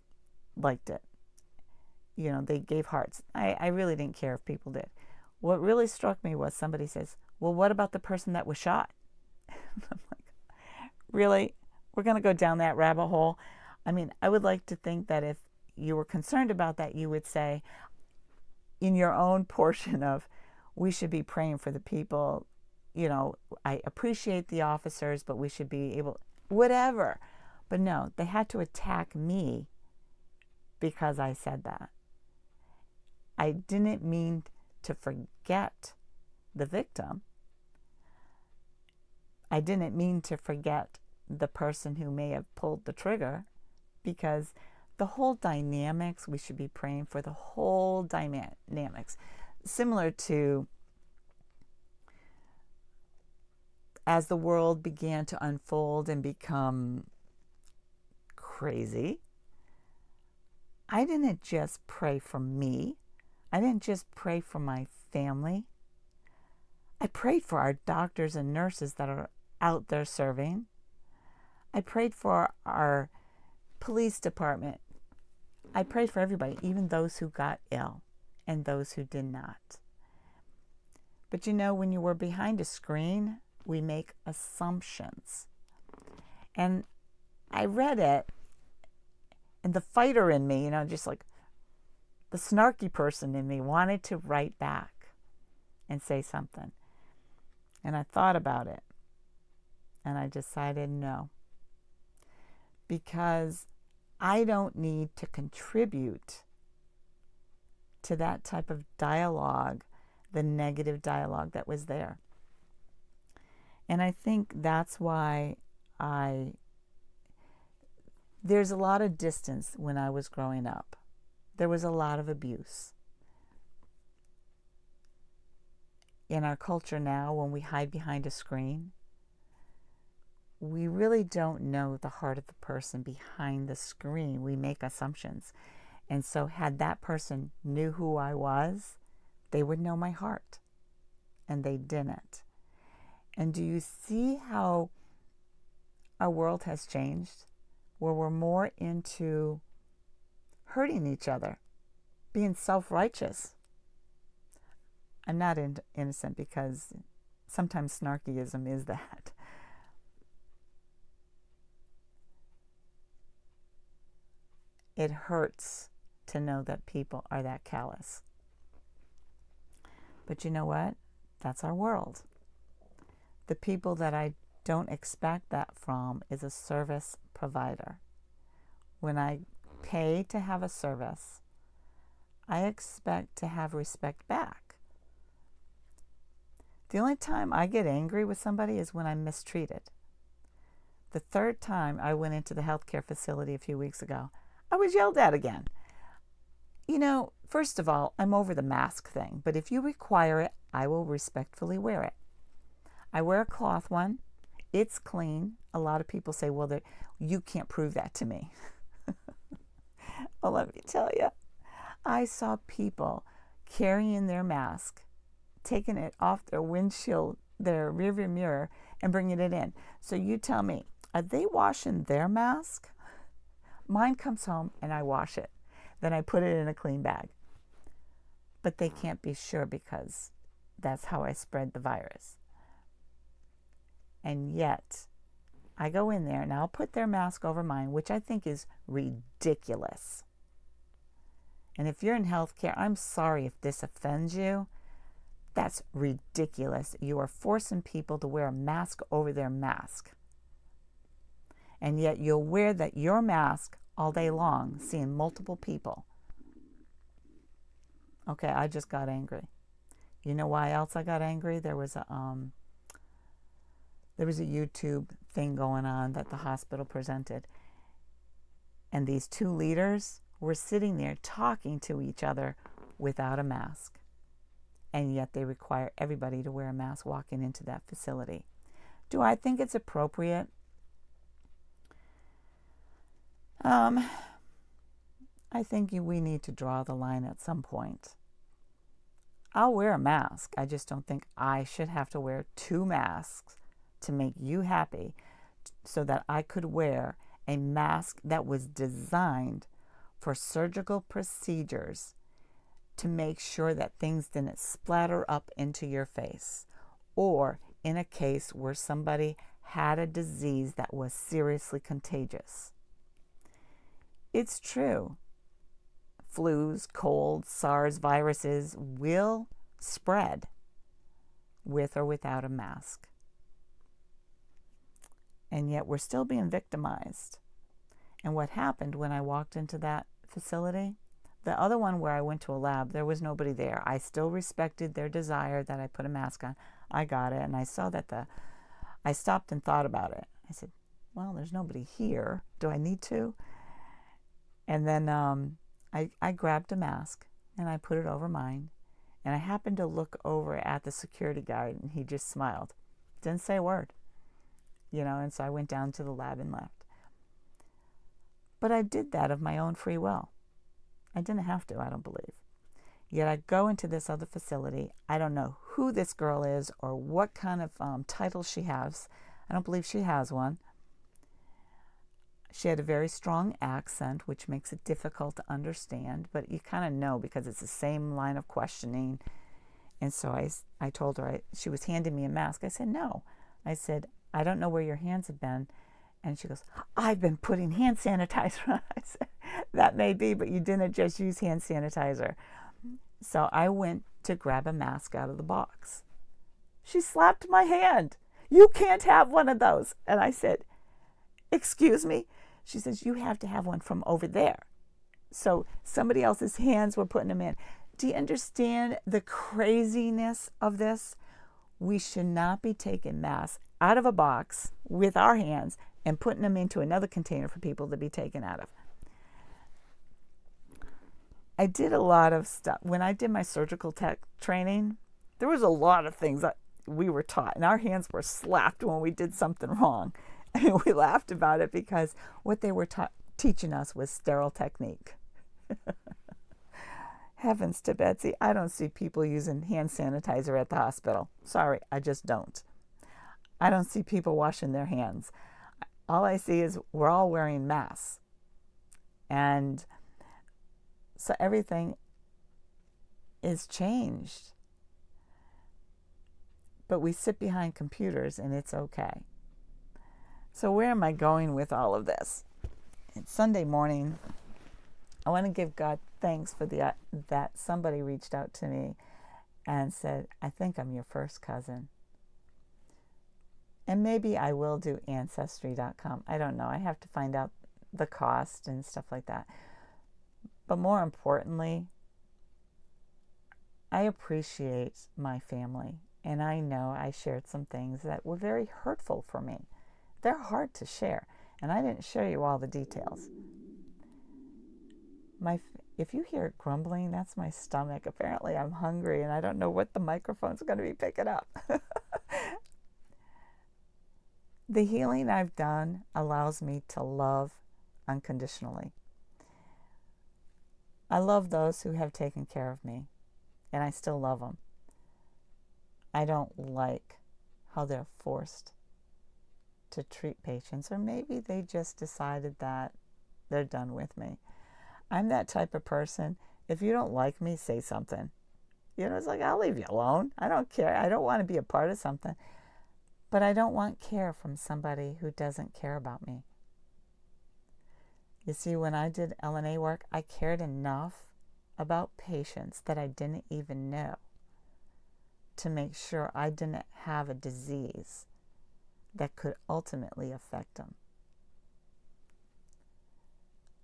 liked it. You know, they gave hearts. I really didn't care if people did. What really struck me was somebody says, well, what about the person that was shot? I'm like, really? We're going to go down that rabbit hole. I mean, I would like to think that if you were concerned about that, you would say in your own portion of, we should be praying for the people. You know, I appreciate the officers, but we should be able, whatever. But no, they had to attack me because I said that. I didn't mean to forget the victim. I didn't mean to forget the person who may have pulled the trigger, because the whole dynamics, we should be praying for the whole dynamics. Similar to as the world began to unfold and become crazy, I didn't just pray for me. I didn't just pray for my family. I prayed for our doctors and nurses that are out there serving. I prayed for our police department. I prayed for everybody, even those who got ill and those who did not. But you know, when you were behind a screen, we make assumptions. And I read it, and the fighter in me, you know, just like the snarky person in me wanted to write back and say something. And I thought about it, and I decided no. Because I don't need to contribute to that type of dialogue, the negative dialogue that was there. And I think that's why there's a lot of distance when I was growing up. There was a lot of abuse. In our culture now, when we hide behind a screen, we really don't know the heart of the person behind the screen. We make assumptions. And so had that person knew who I was, they would know my heart. And they didn't. And do you see how our world has changed? Where we're more into hurting each other, being self-righteous. I'm not innocent, because sometimes snarkyism is that. It hurts to know that people are that callous. But you know what? That's our world. The people that I don't expect that from is a service provider. When I pay to have a service, I expect to have respect back. The only time I get angry with somebody is when I'm mistreated. The third time I went into the healthcare facility a few weeks ago, I was yelled at again. You know, first of all, I'm over the mask thing, but if you require it, I will respectfully wear it. I wear a cloth one. It's clean. A lot of people say, well, you can't prove that to me. Well, let me tell you, I saw people carrying their mask, taking it off their windshield, their rearview mirror, and bringing it in. So you tell me, Are they washing their mask? Mine comes home and I wash it. Then I put it in a clean bag. But they can't be sure because that's how I spread the virus. And yet, I go in there and I'll put their mask over mine, which I think is ridiculous. And if you're in healthcare, I'm sorry if this offends you. That's ridiculous. You are forcing people to wear a mask over their mask. And yet you'll wear your mask all day long, seeing multiple people. Okay, I just got angry. You know why else I got angry? There was a YouTube thing going on that the hospital presented. And these two leaders were sitting there talking to each other without a mask. And yet they require everybody to wear a mask walking into that facility. Do I think it's appropriate? I think we need to draw the line at some point. I'll wear a mask. I just don't think I should have to wear two masks to make you happy, so that I could wear a mask that was designed for surgical procedures to make sure that things didn't splatter up into your face, or in a case where somebody had a disease that was seriously contagious. It's true. Flus, colds, SARS viruses will spread with or without a mask. And yet we're still being victimized. And what happened when I walked into that facility, the other one where I went to a lab, there was nobody there. I still respected their desire that I put a mask on. I got it, and I saw that I stopped and thought about it. I said, well, there's nobody here. Do I need to? And then I grabbed a mask and I put it over mine. And I happened to look over at the security guard, and he just smiled. Didn't say a word. And so I went down to the lab and left. But I did that of my own free will. I didn't have to, I don't believe. Yet I go into this other facility. I don't know who this girl is or what kind of title she has. I don't believe she has one. She had a very strong accent, which makes it difficult to understand, but you kind of know because it's the same line of questioning. And so I told her, she was handing me a mask. I said, no. I said, I don't know where your hands have been. And she goes, I've been putting hand sanitizer on. I said, that may be, but you didn't just use hand sanitizer. So I went to grab a mask out of the box. She slapped my hand. You can't have one of those. And I said, excuse me? She says, you have to have one from over there. So somebody else's hands were putting them in. Do you understand the craziness of this? We should not be taking masks out of a box with our hands and putting them into another container for people to be taken out of. I did a lot of stuff. When I did my surgical tech training, there was a lot of things that we were taught, and our hands were slapped when we did something wrong. And we laughed about it because what they were teaching us was sterile technique. Heavens to Betsy, I don't see people using hand sanitizer at the hospital. Sorry, I just don't. I don't see people washing their hands. All I see is we're all wearing masks. And so everything is changed. But we sit behind computers and it's okay. So where am I going with all of this? It's Sunday morning. I want to give God thanks for that somebody reached out to me and said, I think I'm your first cousin. And maybe I will do Ancestry.com. I don't know. I have to find out the cost and stuff like that. But more importantly, I appreciate my family. And I know I shared some things that were very hurtful for me. They're hard to share. And I didn't show you all the details. If you hear it grumbling, that's my stomach. Apparently I'm hungry and I don't know what the microphone's going to be picking up. The healing I've done allows me to love unconditionally. I love those who have taken care of me, and I still love them. I don't like how they're forced to treat patients, or maybe they just decided that they're done with me. I'm that type of person. If you don't like me, say something. It's like, I'll leave you alone. I don't care. I don't want to be a part of something. But I don't want care from somebody who doesn't care about me. You see, when I did LNA work, I cared enough about patients that I didn't even know to make sure I didn't have a disease that could ultimately affect them.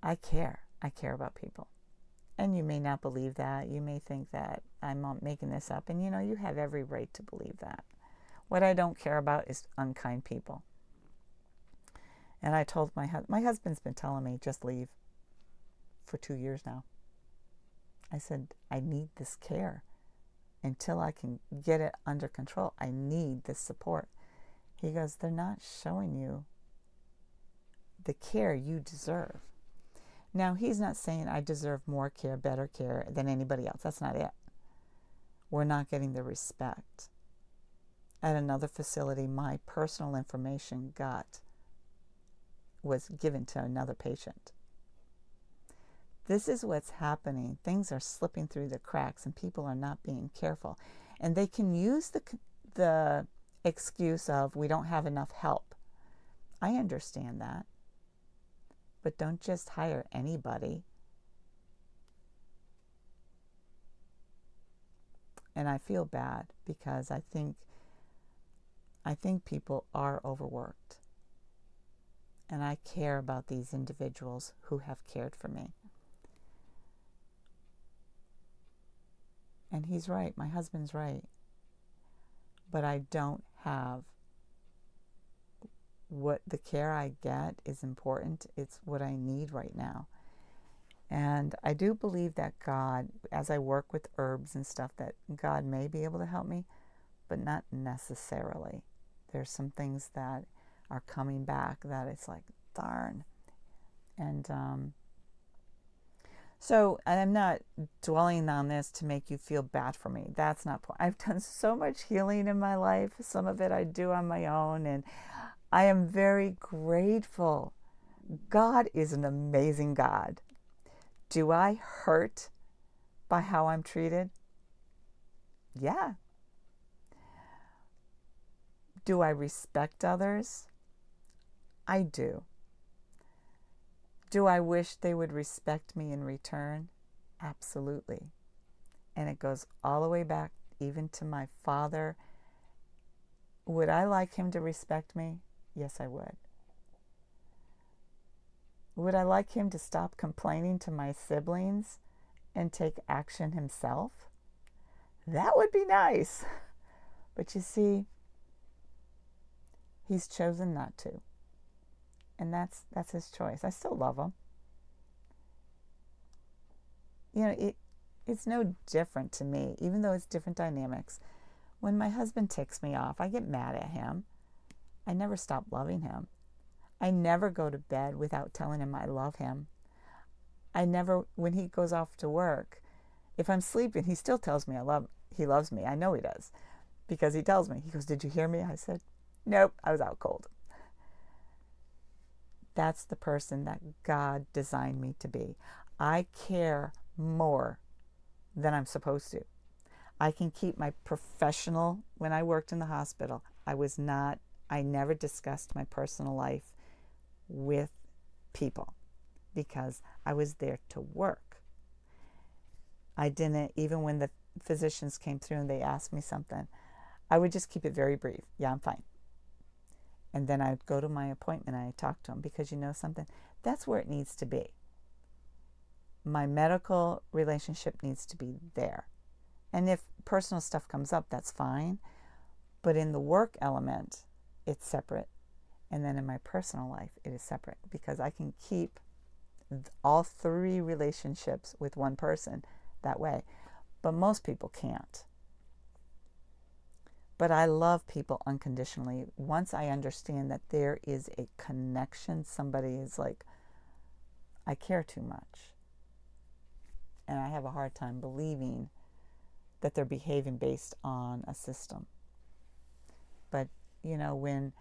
I care. I care about people. And you may not believe that. You may think that I'm making this up. And you have every right to believe that. What I don't care about is unkind people. And I told my husband's been telling me, just leave, for 2 years now. I said, I need this care. Until I can get it under control, I need this support. He goes, they're not showing you the care you deserve. Now, he's not saying I deserve more care, better care than anybody else. That's not it. We're not getting the respect. At another facility, my personal information was given to another patient. This is what's happening. Things are slipping through the cracks, and people are not being careful. And they can use the excuse of, we don't have enough help. I understand that. But don't just hire anybody. And I feel bad because I think people are overworked. And I care about these individuals who have cared for me. And he's right. My husband's right. But I don't have what the care I get is important. It's what I need right now. And I do believe that God, as I work with herbs and stuff, that God may be able to help me, but not necessarily. There's some things that are coming back that it's like, darn. And so I'm not dwelling on this to make you feel bad for me. That's not point. I've done so much healing in my life. Some of it I do on my own, and I am very grateful. God is an amazing God. Do I hurt by how I'm treated? Yeah. Do I respect others? I do. Do I wish they would respect me in return? Absolutely. And it goes all the way back even to my father. Would I like him to respect me? Yes, I would. Would I like him to stop complaining to my siblings and take action himself? That would be nice. But you see, he's chosen not to. And that's his choice. I still love him. It's no different to me, even though it's different dynamics. When my husband ticks me off, I get mad at him. I never stop loving him. I never go to bed without telling him I love him. When he goes off to work, if I'm sleeping, he still tells me he loves me. I know he does, because he tells me. He goes, "Did you hear me?" I said, "Nope, I was out cold." That's the person that God designed me to be. I care more than I'm supposed to. I can keep my professional. When I worked in the hospital, I never discussed my personal life with people because I was there to work. I didn't, even when the physicians came through and they asked me something, I would just keep it very brief. Yeah, I'm fine. And then I'd go to my appointment and I'd talk to them, because you know something? That's where it needs to be. My medical relationship needs to be there. And if personal stuff comes up, that's fine. But in the work element, it's separate. And then in my personal life, it is separate, because I can keep all three relationships with one person that way. But most people can't. But I love people unconditionally. Once I understand that there is a connection, somebody is like, I care too much. And I have a hard time believing that they're behaving based on a system. But, when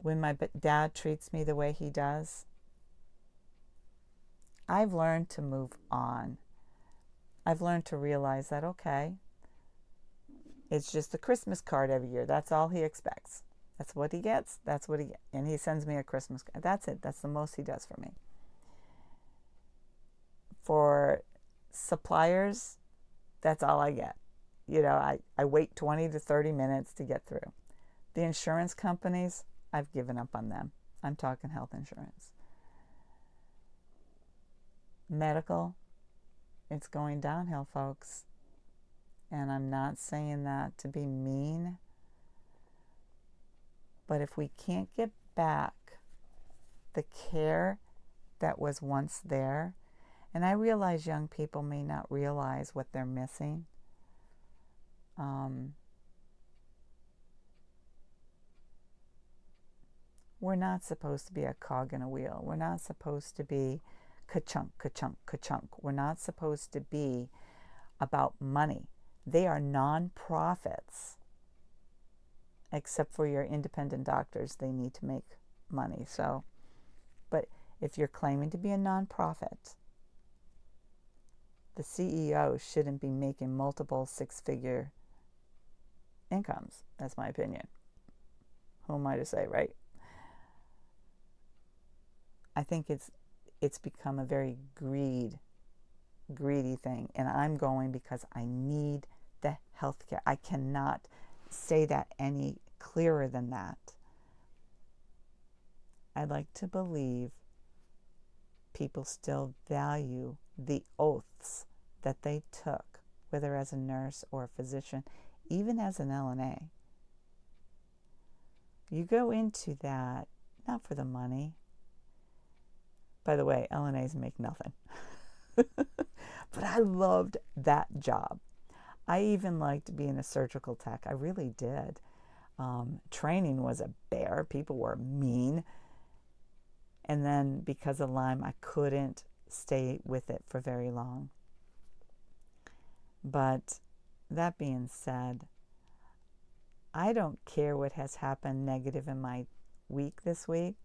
when my dad treats me the way he does, I've learned to move on. I've learned to realize that, okay, it's just a Christmas card every year. That's all he expects. That's what he gets. That's what he gets. And he sends me a Christmas card. That's it. That's the most he does for me. For suppliers, that's all I get. I wait 20 to 30 minutes to get through. The insurance companies, I've given up on them. I'm talking health insurance. Medical, it's going downhill, folks. And I'm not saying that to be mean. But if we can't get back the care that was once there, and I realize young people may not realize what they're missing. We're not supposed to be a cog in a wheel. We're not supposed to be ka-chunk, ka-chunk, ka-chunk. We're not supposed to be about money. They are non-profits. Except for your independent doctors, they need to make money. So, but if you're claiming to be a non-profit, the CEO shouldn't be making multiple six-figure incomes. That's my opinion. Who am I to say, right? I think it's become a very greedy thing, and I'm going because I need the healthcare. I cannot say that any clearer than that. I'd like to believe people still value the oaths that they took, whether as a nurse or a physician, even as an LNA. You go into that not for the money. By the way, LNAs make nothing. But I loved that job. I even liked being a surgical tech. I really did. Training was a bear. People were mean. And then because of Lyme, I couldn't stay with it for very long. But that being said, I don't care what has happened negative in my week this week.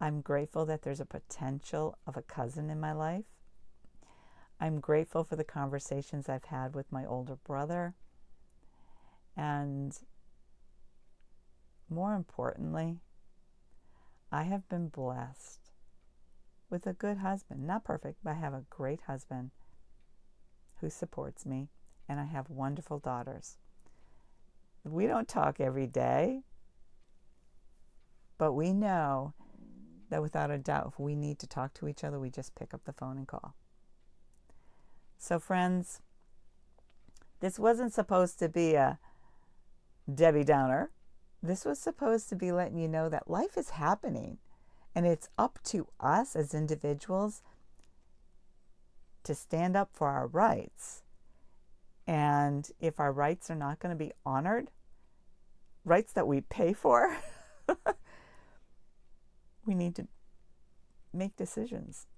I'm grateful that there's a potential of a cousin in my life. I'm grateful for the conversations I've had with my older brother. And more importantly, I have been blessed with a good husband. Not perfect, but I have a great husband who supports me, and I have wonderful daughters. We don't talk every day, but we know that without a doubt, if we need to talk to each other, we just pick up the phone and call. So friends, this wasn't supposed to be a Debbie Downer. This was supposed to be letting you know that life is happening, and it's up to us as individuals to stand up for our rights. And if our rights are not going to be honored, rights that we pay for, we need to make decisions.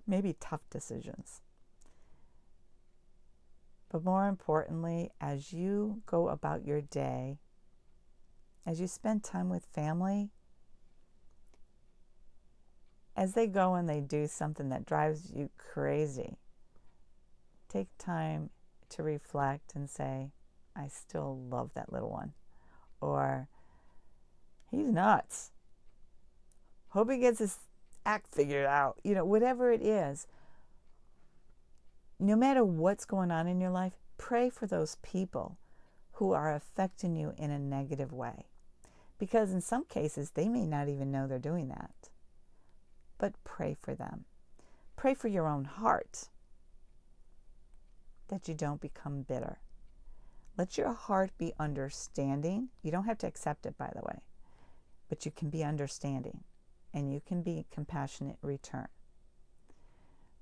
Maybe tough decisions. But more importantly, as you go about your day, as you spend time with family, as they go and they do something that drives you crazy, take time to reflect and say, I still love that little one. Or, he's nuts. Hope he gets his act figured out. Whatever it is, no matter what's going on in your life, pray for those people who are affecting you in a negative way. Because in some cases, they may not even know they're doing that. But pray for them. Pray for your own heart that you don't become bitter. Let your heart be understanding. You don't have to accept it, by the way. But you can be understanding. And you can be compassionate in return.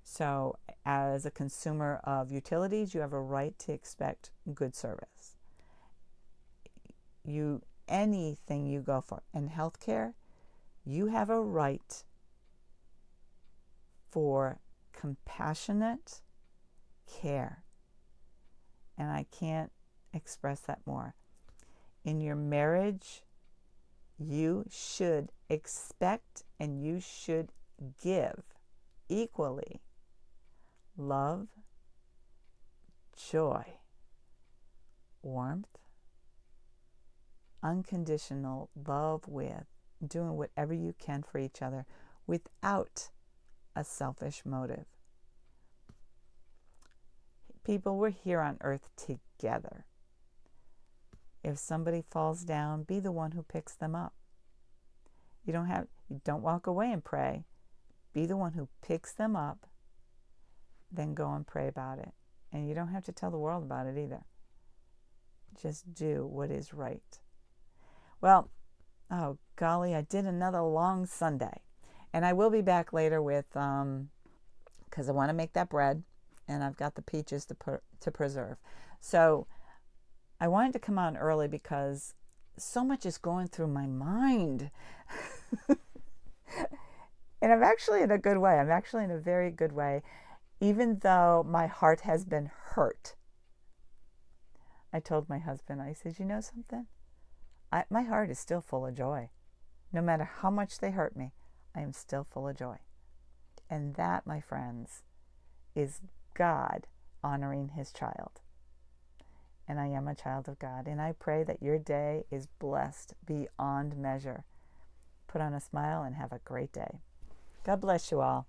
So, as a consumer of utilities, you have a right to expect good service. Anything you go for. In healthcare, you have a right for compassionate care. And I can't express that more. In your marriage, you should expect and you should give equally love, joy, warmth, unconditional love with doing whatever you can for each other without a selfish motive. People, we're here on earth together. If somebody falls down, be the one who picks them up. You don't walk away and pray. Be the one who picks them up, then go and pray about it. And you don't have to tell the world about it either. Just do what is right. Well, oh golly, I did another long Sunday. And I will be back later with, because I want to make that bread, and I've got the peaches to preserve. So I wanted to come on early because so much is going through my mind. And I'm actually in a good way. I'm actually in a very good way, even though my heart has been hurt. I told my husband, I said, you know something? My heart is still full of joy. No matter how much they hurt me, I am still full of joy. And that, my friends, is God honoring his child. And I am a child of God. And I pray that your day is blessed beyond measure. Put on a smile and have a great day. God bless you all.